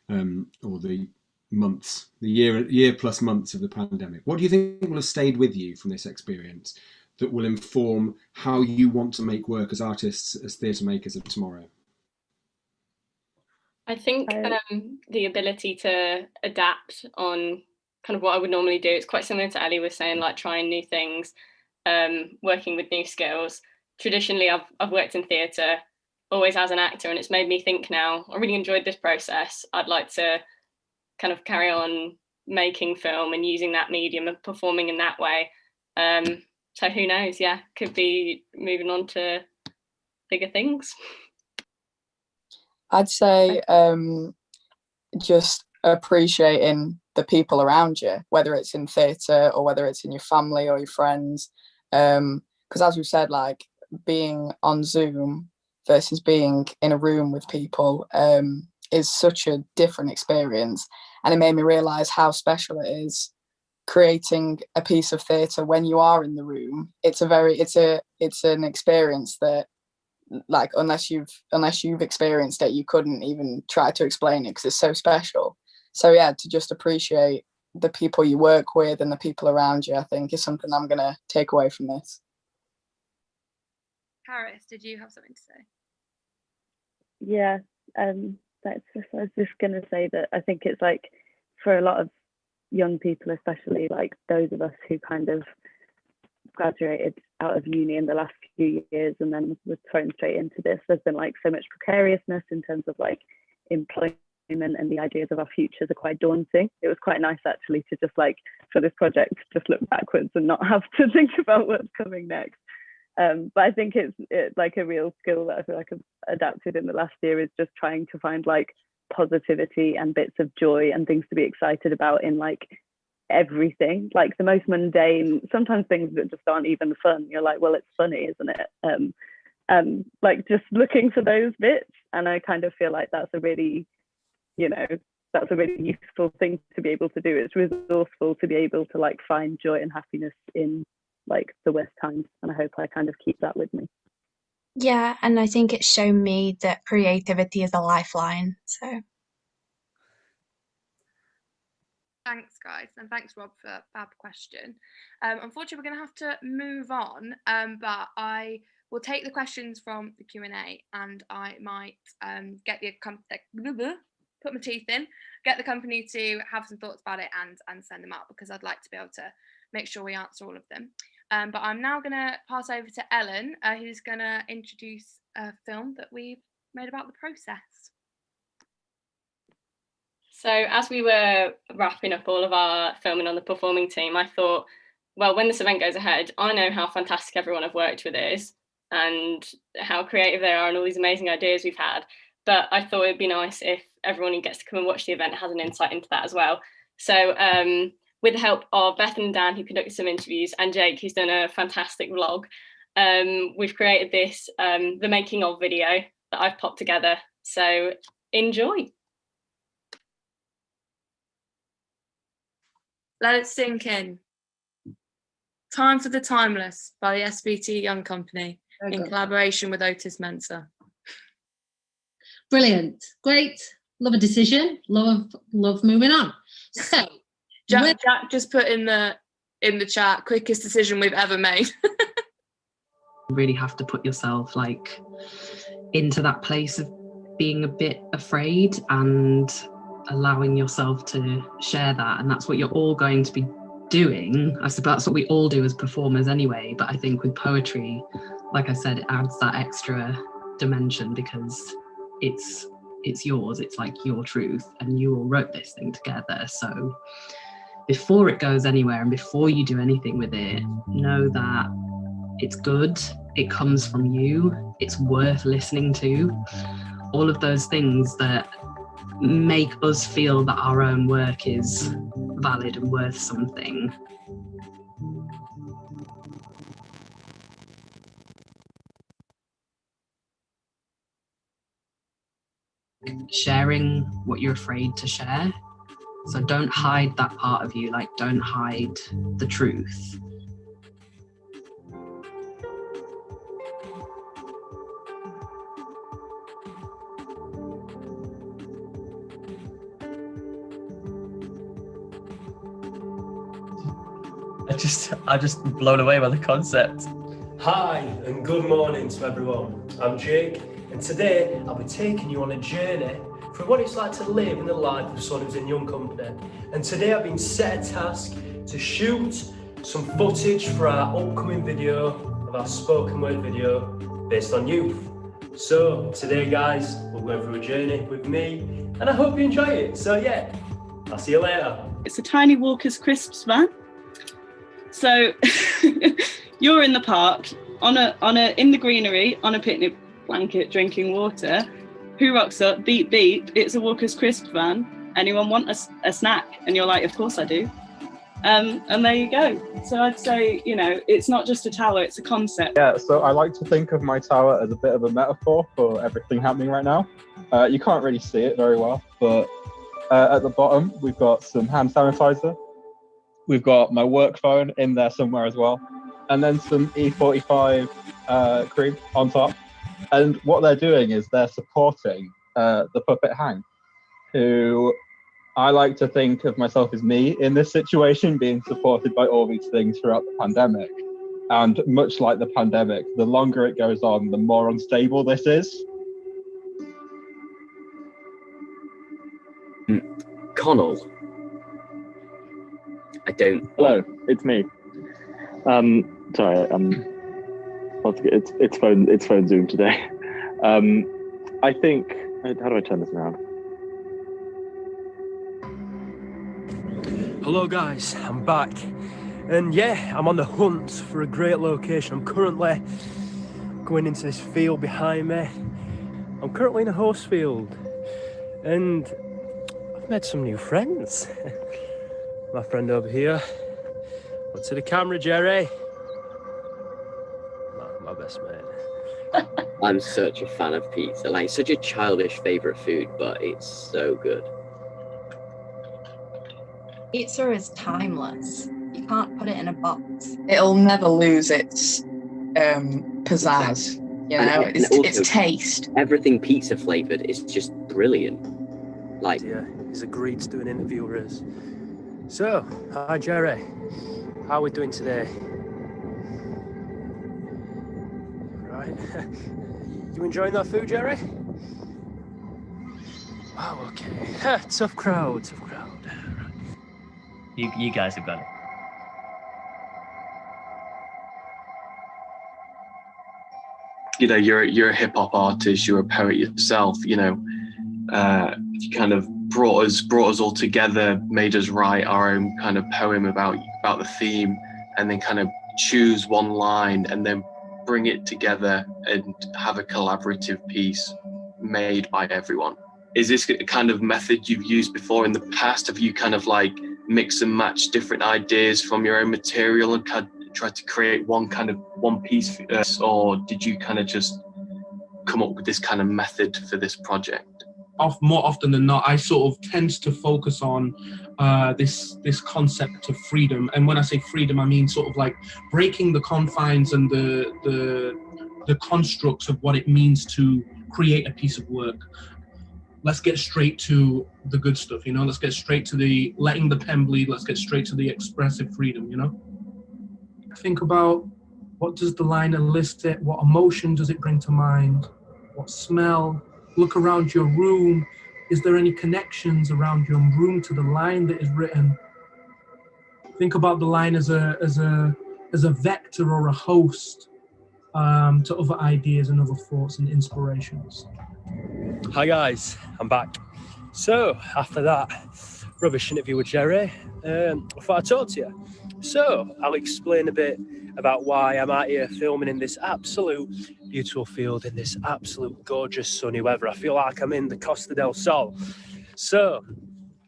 or the months, the year plus months of the pandemic. What do you think will have stayed with you from this experience that will inform how you want to make work as artists, as theatre makers of tomorrow? I think the ability to adapt on kind of what I would normally do. It's quite similar to Ellie was saying, like trying new things, working with new skills. Traditionally, I've worked in theatre, always as an actor, and it's made me think now, I really enjoyed this process. I'd like to kind of carry on making film and using that medium and performing in that way. So who knows? Yeah, could be moving on to bigger things. I'd say just appreciating the people around you, whether it's in theatre or whether it's in your family or your friends. Because as we've said, like being on Zoom versus being in a room with people is such a different experience. And it made me realise how special it is creating a piece of theatre when you are in the room. It's an experience that, like, unless you've experienced it, you couldn't even try to explain it because it's so special. So yeah, to just appreciate the people you work with and the people around you, I think, is something I'm gonna take away from this. Paris, did you have something to say? Yeah, I was just gonna say that I think it's like for a lot of young people, especially like those of us who kind of graduated out of uni in the last few years and then was thrown straight into this, there's been like so much precariousness in terms of like employment, and the ideas of our futures are quite daunting. It was quite nice actually to just like for this project just look backwards and not have to think about what's coming next. But I think it's like a real skill that I feel like I've adapted in the last year, is just trying to find like positivity and bits of joy and things to be excited about in like everything, like the most mundane, sometimes things that just aren't even fun. You're like, well, it's funny, isn't it? Like just looking for those bits. And I kind of feel like that's a really useful thing to be able to do. It's resourceful to be able to like find joy and happiness in like the worst times. And I hope I kind of keep that with me. Yeah, and I think it's shown me that creativity is a lifeline. So thanks, guys, and thanks, Rob, for that fab question. Unfortunately, we're going to have to move on, but I we'll take the questions from the Q&A, and I might get the put my teeth in, get the company to have some thoughts about it and send them out, because I'd like to be able to make sure we answer all of them. But I'm now going to pass over to Ellen, who's going to introduce a film that we've made about the process. So as we were wrapping up all of our filming on the performing team, I thought, well, when this event goes ahead, I know how fantastic everyone I've worked with is and how creative they are and all these amazing ideas we've had. But I thought it'd be nice if everyone who gets to come and watch the event has an insight into that as well. So with the help of Beth and Dan, who conducted some interviews, and Jake, who's done a fantastic vlog, we've created this, the making of video that I've popped together. So enjoy. Let it sink in. Time for the Timeless by the SPT Young Company in collaboration with Otis Mensah. Brilliant. Great. Love a decision. Love moving on. So Jack just put in the chat, quickest decision we've ever made. You really have to put yourself like into that place of being a bit afraid and allowing yourself to share that, and that's what you're all going to be doing. I suppose that's what we all do as performers anyway, but I think with poetry, like I said, it adds that extra dimension because it's yours, it's like your truth, and you all wrote this thing together. So before it goes anywhere and before you do anything with it, know that it's good, it comes from you, it's worth listening to. All of those things that make us feel that our own work is valid and worth something. Sharing what you're afraid to share. So don't hide that part of you, like don't hide the truth. I'm just blown away by the concept. Hi and good morning to everyone. I'm Jake, and today I'll be taking you on a journey through what it's like to live in the life of someone who's in Young Company. And today I've been set a task to shoot some footage for our upcoming video of our spoken word video based on youth. So today, guys, we're going through a journey with me, and I hope you enjoy it. So yeah, I'll see you later. It's a tiny Walker's Crisps van. So you're in the park in the greenery on a picnic blanket drinking water. Who rocks up? Beep beep. It's a Walker's Crisps van. Anyone want a snack? And you're like, of course I do. And there you go. So I'd say, it's not just a tower, it's a concept. Yeah, so I like to think of my tower as a bit of a metaphor for everything happening right now. You can't really see it very well, but at the bottom we've got some hand sanitizer. We've got my work phone in there somewhere as well, and then some E45 cream on top. And what they're doing is they're supporting the puppet Hank, who I like to think of myself as me in this situation, being supported by all these things throughout the pandemic. And much like the pandemic, the longer it goes on, the more unstable this is. Connell. I don't. Hello, it's me. Sorry, it's phone Zoom today. I think. How do I turn this around? Hello guys, I'm back. And yeah, I'm on the hunt for a great location. I'm currently going into this field behind me. I'm currently in a horse field. And I've made some new friends. My friend over here. Look to the camera, Jerry. My best mate. I'm such a fan of pizza. Like, such a childish favourite food, but it's so good. Pizza is timeless. You can't put it in a box. It'll never lose its pizzazz. Its taste. Everything pizza flavoured is just brilliant. Like, yeah, he's agreed to do an interview with us. So, hi Jerry. How are we doing today? right. You enjoying that food, Jerry? Oh, okay. Tough crowd, tough crowd. You guys have got it. You know, you're a hip hop artist, you're a poet yourself, you know, you kind of brought us all together, made us write our own kind of poem about the theme, and then kind of choose one line and then bring it together and have a collaborative piece made by everyone. Is this a kind of method you've used before in the past? Have you kind of like mix and match different ideas from your own material and kind of try to create one piece for us, or did you kind of just come up with this kind of method for this project? More often than not, I sort of tend to focus on this concept of freedom. And when I say freedom, I mean sort of like breaking the confines and the constructs of what it means to create a piece of work. Let's get straight to the good stuff, you know? Let's get straight to the letting the pen bleed. Let's get straight to the expressive freedom, you know? Think about, what does the line elicit? What emotion does it bring to mind? What smell? Look around your room. Is there any connections around your room to the line that is written? Think about the line as a vector or a host to other ideas and other thoughts and inspirations. Hi guys, I'm back. So after that rubbish interview with Jerry, I thought I'd talk to you. So I'll explain a bit about why I'm out here filming in this absolute beautiful field in this absolute gorgeous sunny weather. I feel like I'm in the Costa del Sol. So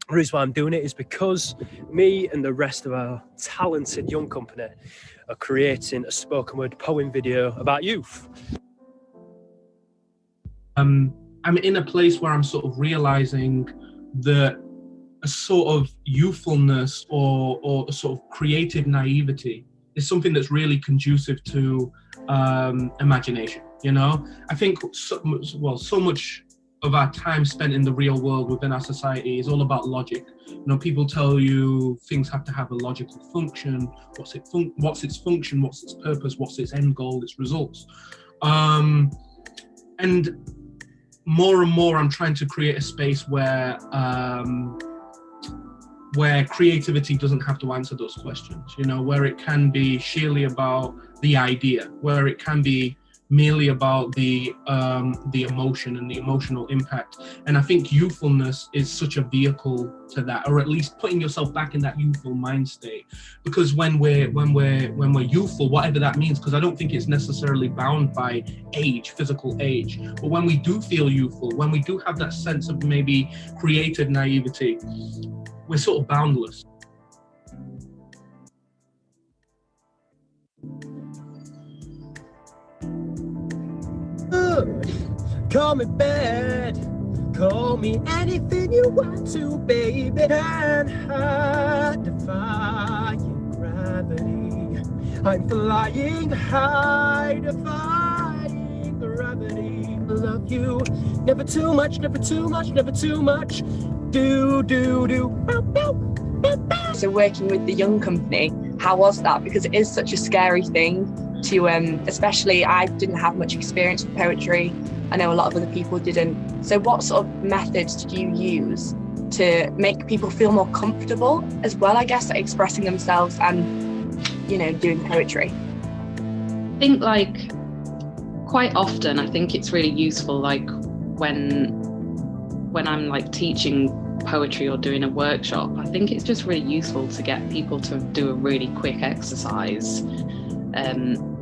the reason why I'm doing it is because me and the rest of our talented young company are creating a spoken word poem video about youth. I'm in a place where I'm sort of realizing that a sort of youthfulness or a sort of creative naivety is something that's really conducive to imagination, you know? I think so much of our time spent in the real world within our society is all about logic. You know, people tell you things have to have a logical function. What's its function? What's its purpose? What's its end goal? Its results? And more and more, I'm trying to create a space where creativity doesn't have to answer those questions, you know, where it can be sheerly about the idea, where it can be merely about the emotion and the emotional impact. And I think youthfulness is such a vehicle to that, or at least putting yourself back in that youthful mind state. Because when we're youthful, whatever that means, because I don't think it's necessarily bound by age, physical age, but when we do feel youthful, when we do have that sense of maybe creative naivety, we're sort of boundless. Call me bad, call me anything you want to, baby. And I defy gravity. I'm flying high, defying gravity. Love you, never too much, never too much, never too much. Do. So working with the Young Company, how was that? Because it is such a scary thing to, especially I didn't have much experience with poetry. I know a lot of other people didn't. So what sort of methods did you use to make people feel more comfortable as well, I guess, at expressing themselves and, you know, doing poetry? I think like quite often, I think it's really useful, like when I'm like teaching poetry or doing a workshop, I think it's just really useful to get people to do a really quick exercise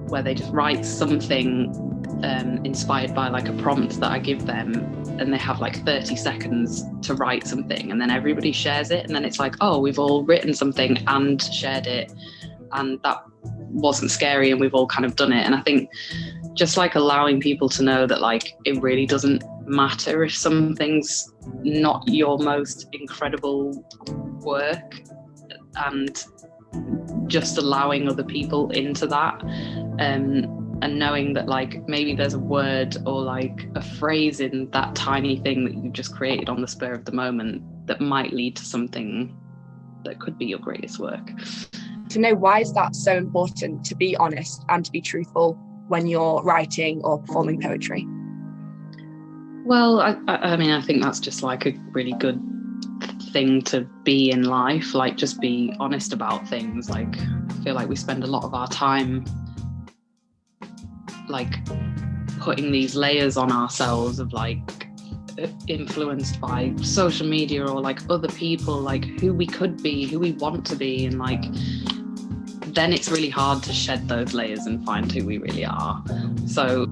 where they just write something inspired by like a prompt that I give them, and they have like 30 seconds to write something, and then everybody shares it, and then it's like, oh, we've all written something and shared it, and that wasn't scary, and we've all kind of done it. And I think just like allowing people to know that like it really doesn't matter if something's not your most incredible work, and just allowing other people into that, and knowing that like maybe there's a word or like a phrase in that tiny thing that you just created on the spur of the moment that might lead to something that could be your greatest work. To know, why is that so important, to be honest and to be truthful when you're writing or performing poetry? Well, I mean, I think that's just like a really good thing to be in life, like just be honest about things. Like, I feel like we spend a lot of our time like putting these layers on ourselves of like influenced by social media or like other people, like who we could be, who we want to be, and like then it's really hard to shed those layers and find who we really are. So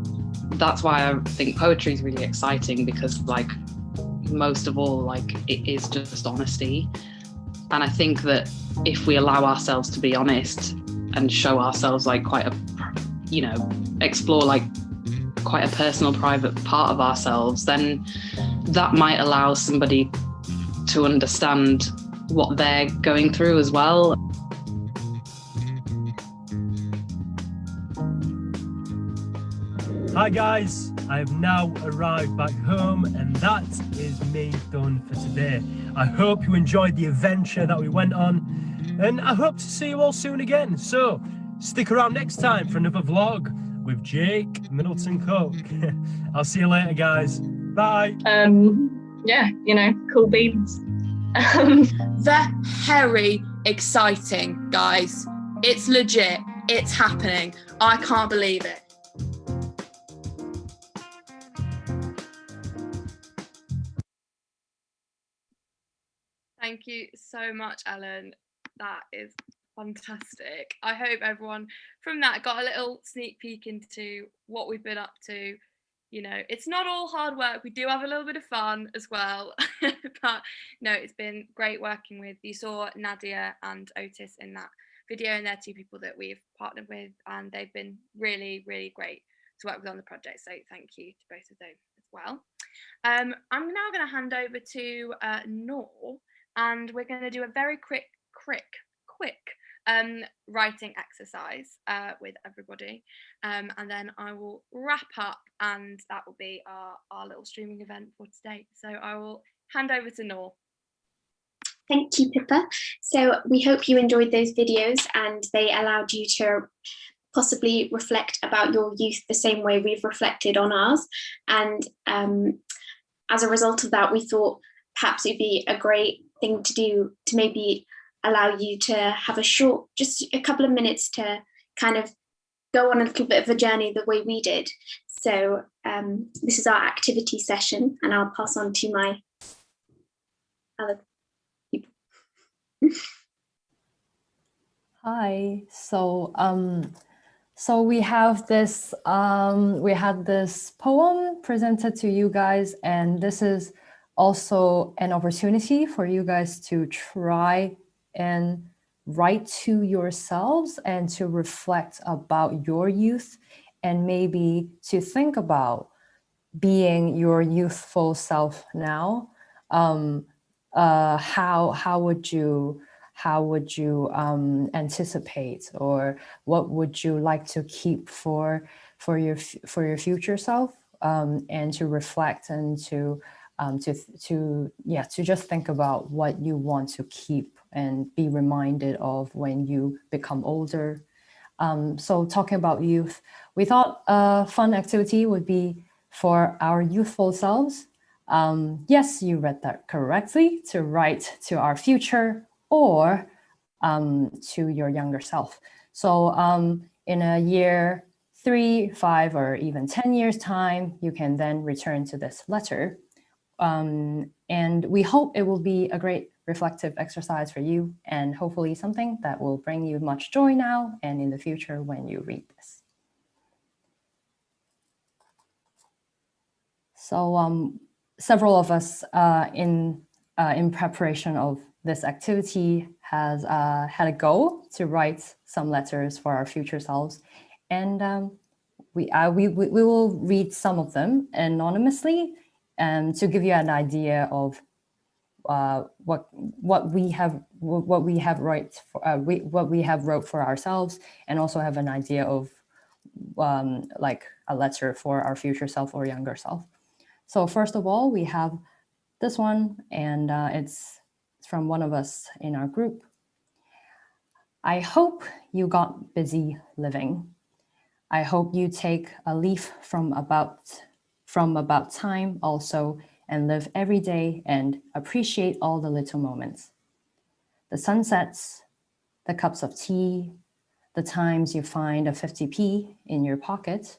that's why I think poetry is really exciting, because like most of all, like it is just honesty. And I think that if we allow ourselves to be honest and show ourselves like quite a, you know, explore like quite a personal, private part of ourselves, then that might allow somebody to understand what they're going through as well. Hi guys, I have now arrived back home, and that is me done for today. I hope you enjoyed the adventure that we went on, and I hope to see you all soon again. So stick around next time for another vlog with Jake Middleton Cook. I'll see you later, guys. Bye. Yeah, you know, cool beans. Very exciting, guys. It's legit. It's happening. I can't believe it. Thank you so much, Ellen. That is fantastic. I hope everyone from that got a little sneak peek into what we've been up to. You know, it's not all hard work. We do have a little bit of fun as well. But no, it's been great working with. You saw Nadia and Otis in that video, and they're two people that we've partnered with, and they've been really, really great to work with on the project. So thank you to both of those as well. I'm now going to hand over to Noor, and we're going to do a very quick writing exercise with everybody, and then I will wrap up, and that will be our little streaming event for today. So I will hand over to Noor. Thank you, Pippa. So we hope you enjoyed those videos and they allowed you to possibly reflect about your youth the same way we've reflected on ours. And as a result of that, we thought perhaps it'd be a great thing to do to maybe allow you to have just a couple of minutes to kind of go on a little bit of a journey the way we did. So this is our activity session, and I'll pass on to my other people. Hi. So we have this we had this poem presented to you guys, and this is also an opportunity for you guys to try and write to yourselves and to reflect about your youth, and maybe to think about being your youthful self now. How would you anticipate, or what would you like to keep for your future self, and to reflect and to just think about what you want to keep and be reminded of when you become older. So talking about youth, we thought a fun activity would be for our youthful selves. Yes, you read that correctly, to write to our future or to your younger self. So in a year, 3, 5, or even 10 years time, you can then return to this letter. And we hope it will be a great reflective exercise for you, and hopefully something that will bring you much joy now and in the future when you read this. So several of us in preparation of this activity has had a goal to write some letters for our future selves, and we will read some of them anonymously, to give you an idea of what we have wrote for ourselves, and also have an idea of like a letter for our future self or younger self. So first of all, we have this one, and it's from one of us in our group. I hope you got busy living. I hope you take a leaf from about time also and live every day and appreciate all the little moments. The sunsets, the cups of tea, the times you find a 50p in your pocket.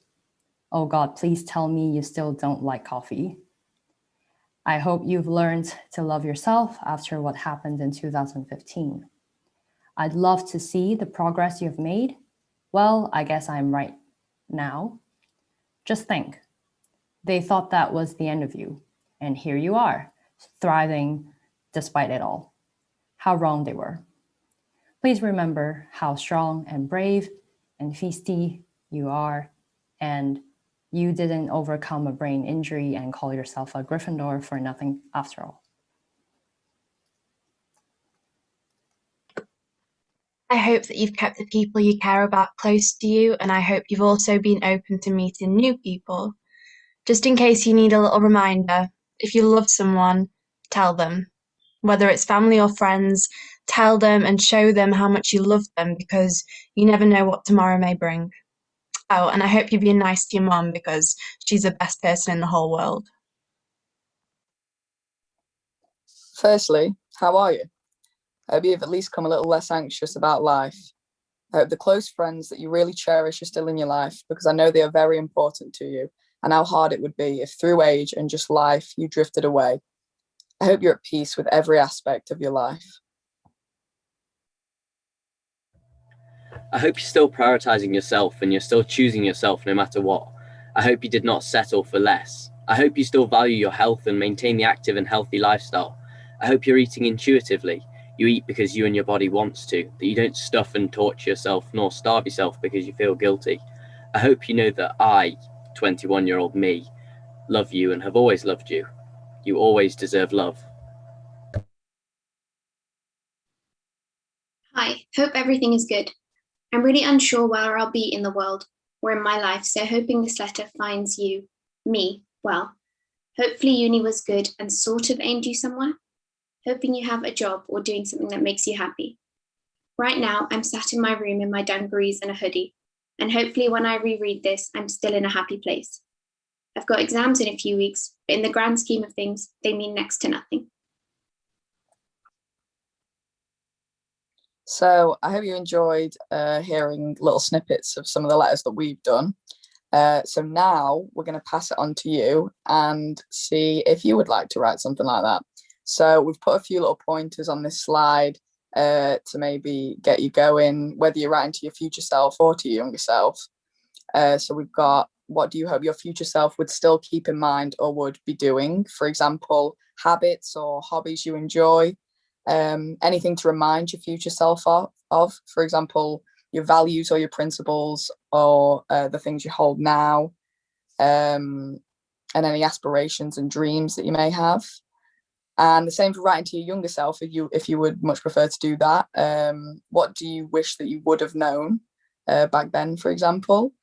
Oh God, please tell me you still don't like coffee. I hope you've learned to love yourself after what happened in 2015. I'd love to see the progress you've made. Well, I guess I'm right now. Just think, they thought that was the end of you, and here you are, thriving despite it all. How wrong they were. Please remember how strong and brave and feisty you are, and you didn't overcome a brain injury and call yourself a Gryffindor for nothing after all. I hope that you've kept the people you care about close to you, and I hope you've also been open to meeting new people. Just in case you need a little reminder, if you love someone, tell them. Whether it's family or friends, tell them and show them how much you love them, because you never know what tomorrow may bring. Oh, and I hope you're being nice to your mum, because she's the best person in the whole world. Firstly, how are you? I hope you've at least come a little less anxious about life. I hope the close friends that you really cherish are still in your life, because I know they are very important to you, and how hard it would be if through age and just life you drifted away. I hope you're at peace with every aspect of your life. I hope you're still prioritizing yourself and you're still choosing yourself no matter what. I hope you did not settle for less. I hope you still value your health and maintain the active and healthy lifestyle. I hope you're eating intuitively. You eat because you and your body wants to, that you don't stuff and torture yourself nor starve yourself because you feel guilty. I hope you know that I, 21-year-old me, love you and have always loved you. You always deserve love. Hi, hope everything is good. I'm really unsure where I'll be in the world or in my life, so hoping this letter finds you, me, well. Hopefully uni was good and sort of aimed you somewhere. Hoping you have a job or doing something that makes you happy. Right now, I'm sat in my room in my dungarees and a hoodie, and hopefully when I reread this, I'm still in a happy place. I've got exams in a few weeks, but in the grand scheme of things, they mean next to nothing. So I hope you enjoyed hearing little snippets of some of the letters that we've done. So now we're going to pass it on to you and see if you would like to write something like that. So we've put a few little pointers on this slide to maybe get you going, whether you're writing to your future self or to your younger self. So we've got, what do you hope your future self would still keep in mind or would be doing? For example, habits or hobbies you enjoy. Anything to remind your future self of, for example, your values or your principles or the things you hold now, and any aspirations and dreams that you may have. And the same for writing to your younger self, if you would much prefer to do that. What do you wish that you would have known back then, for example?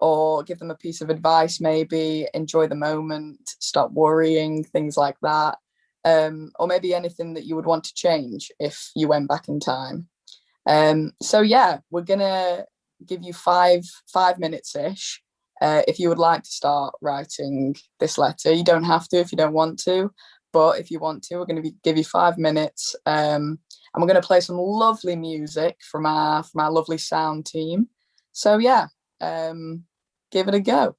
Or give them a piece of advice, maybe enjoy the moment, stop worrying, things like that. Or maybe anything that you would want to change if you went back in time. So yeah, we're gonna give you five minutes-ish if you would like to start writing this letter. You don't have to if you don't want to, but if you want to, we're going to give you 5 minutes, and we're going to play some lovely music from our lovely sound team. So yeah, give it a go.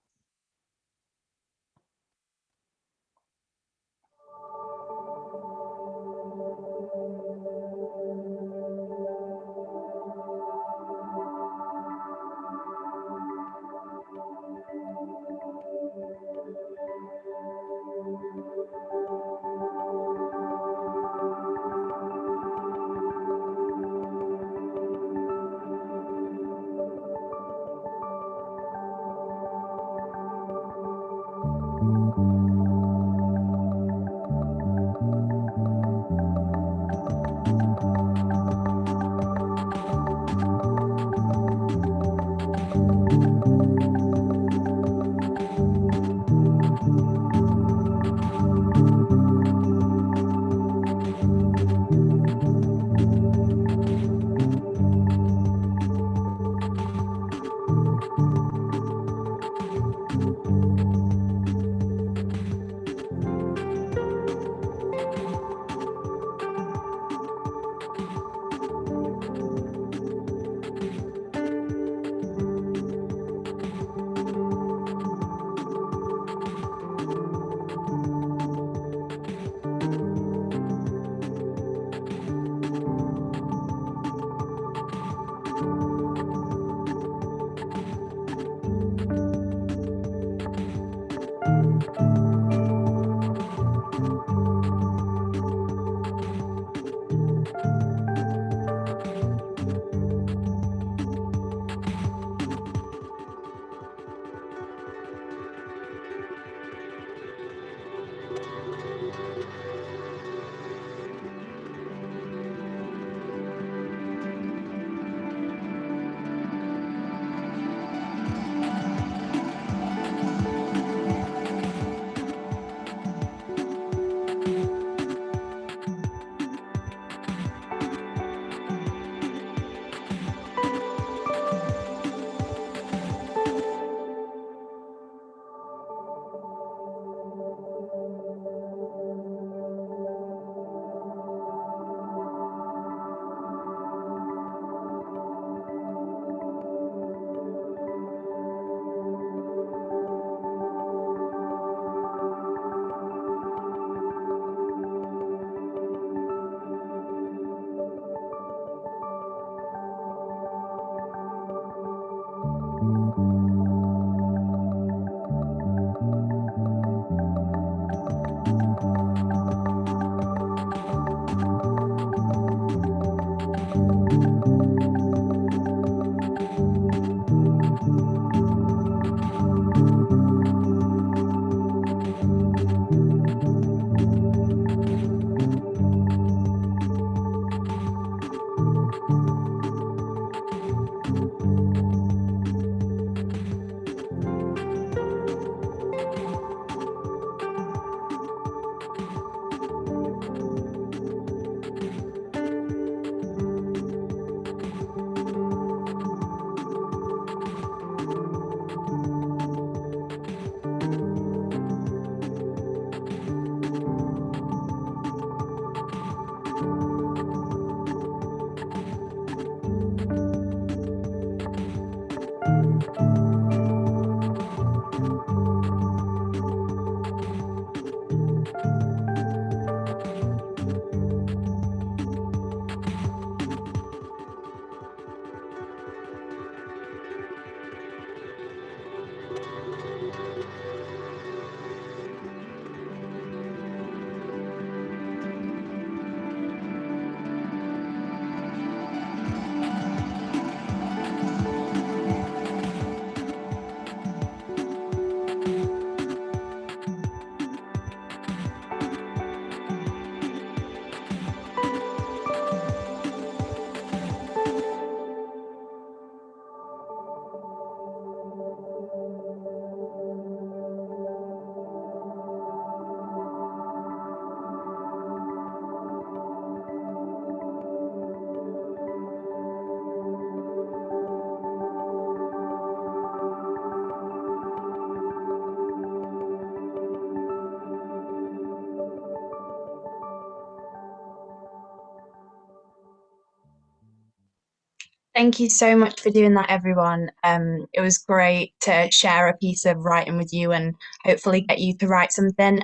Thank you so much for doing that, everyone. It was great to share a piece of writing with you and hopefully get you to write something.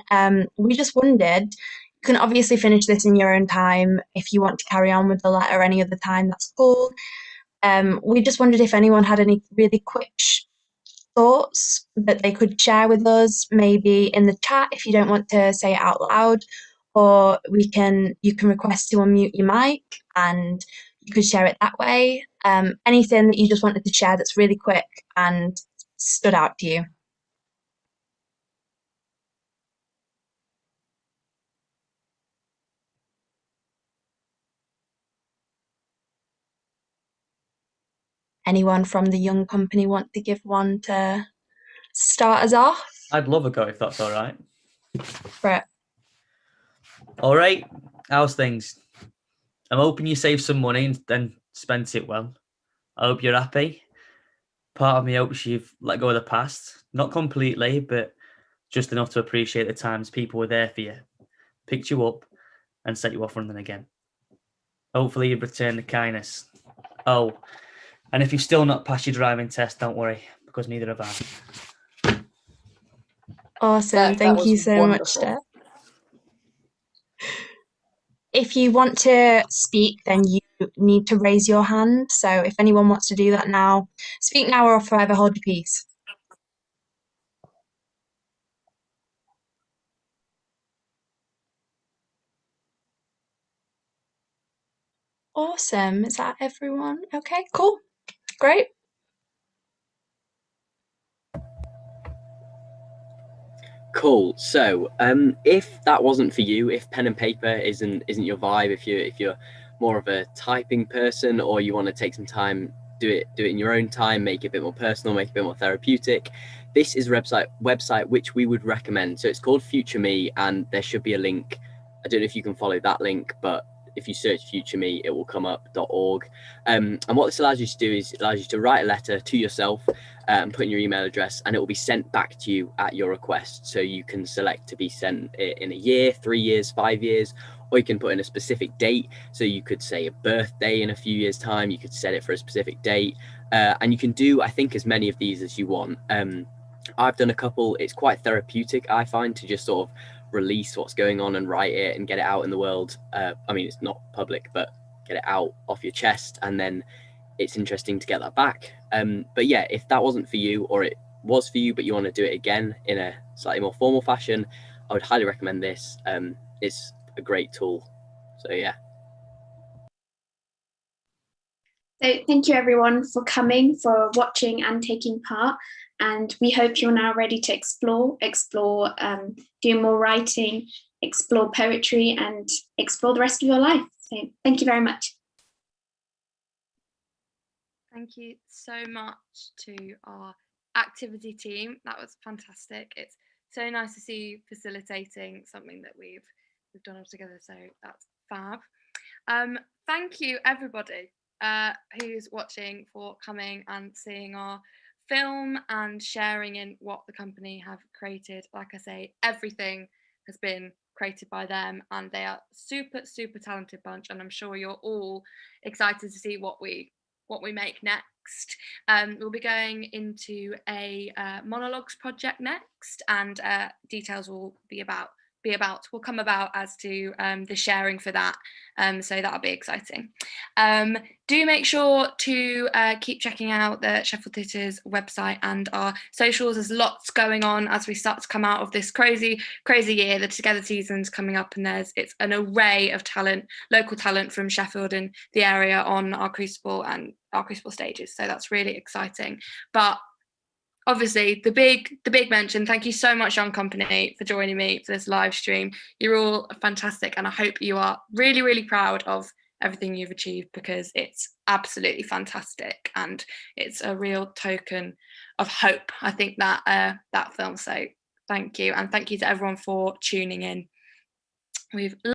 We just wondered, you can obviously finish this in your own time. If you want to carry on with the letter any other time, that's cool. We just wondered if anyone had any really quick thoughts that they could share with us, maybe in the chat if you don't want to say it out loud, or you can request to unmute your mic and you could share it that way. Anything that you just wanted to share that's really quick and stood out to you. Anyone from the Young Company want to give one to start us off? I'd love a go if that's all right. Right. All right, how's things? I'm hoping you saved some money and then spent it well. I hope you're happy. Part of me hopes you've let go of the past. Not completely, but just enough to appreciate the times people were there for you, picked you up, and set you off running again. Hopefully you've returned the kindness. Oh, and if you've still not passed your driving test, don't worry, because neither have I. Awesome. Thank you so much, Steph. If you want to speak, then you need to raise your hand. So if anyone wants to do that now, speak now or forever hold your peace. Awesome. Is that everyone? Okay, cool. Great. Cool. So, if that wasn't for you, if pen and paper isn't your vibe, if you're more of a typing person, or you want to take some time, do it in your own time, make it a bit more personal, make it a bit more therapeutic, this is a website which we would recommend. So it's called Future Me, and there should be a link. I don't know if you can follow that link, but if you search Future Me, it will come up .org. And what this allows you to do is it allows you to write a letter to yourself and put in your email address, and it will be sent back to you at your request. So you can select to be sent in a year, 3 years, 5 years, or you can put in a specific date. So you could say a birthday in a few years' time, you could set it for a specific date, and you can do, I think, as many of these as you want. I've done a couple. It's quite therapeutic, I find, to just sort of release what's going on and write it and get it out in the world. I mean, it's not public, but get it out off your chest, and then it's interesting to get that back. But yeah, if that wasn't for you, or it was for you but you want to do it again in a slightly more formal fashion, I would highly recommend this. It's a great tool. So yeah. So thank you everyone for coming, for watching and taking part. And we hope you're now ready to explore, do more writing, explore poetry, and explore the rest of your life. So thank you very much. Thank you so much to our activity team. That was fantastic. It's so nice to see you facilitating something that we've done all together. So that's fab. Thank you everybody who's watching for coming and seeing our film and sharing in what the company have created. Like I say, everything has been created by them, and they are super talented bunch, and I'm sure you're all excited to see what we make next. We'll be going into a monologues project next, and details will come about as to the sharing for that. So that'll be exciting. Do make sure to keep checking out the Sheffield Theatre's website and our socials. There's lots going on as we start to come out of this crazy year. The Together season's coming up, and it's an array of talent, local talent from Sheffield and the area on our Crucible and our Crucible stages. So that's really exciting. But obviously the big mention, thank you so much, Young Company, for joining me for this live stream. You're all fantastic, and I hope you are really proud of everything you've achieved, because it's absolutely fantastic and it's a real token of hope, I think, that film. So thank you, and thank you to everyone for tuning in. We've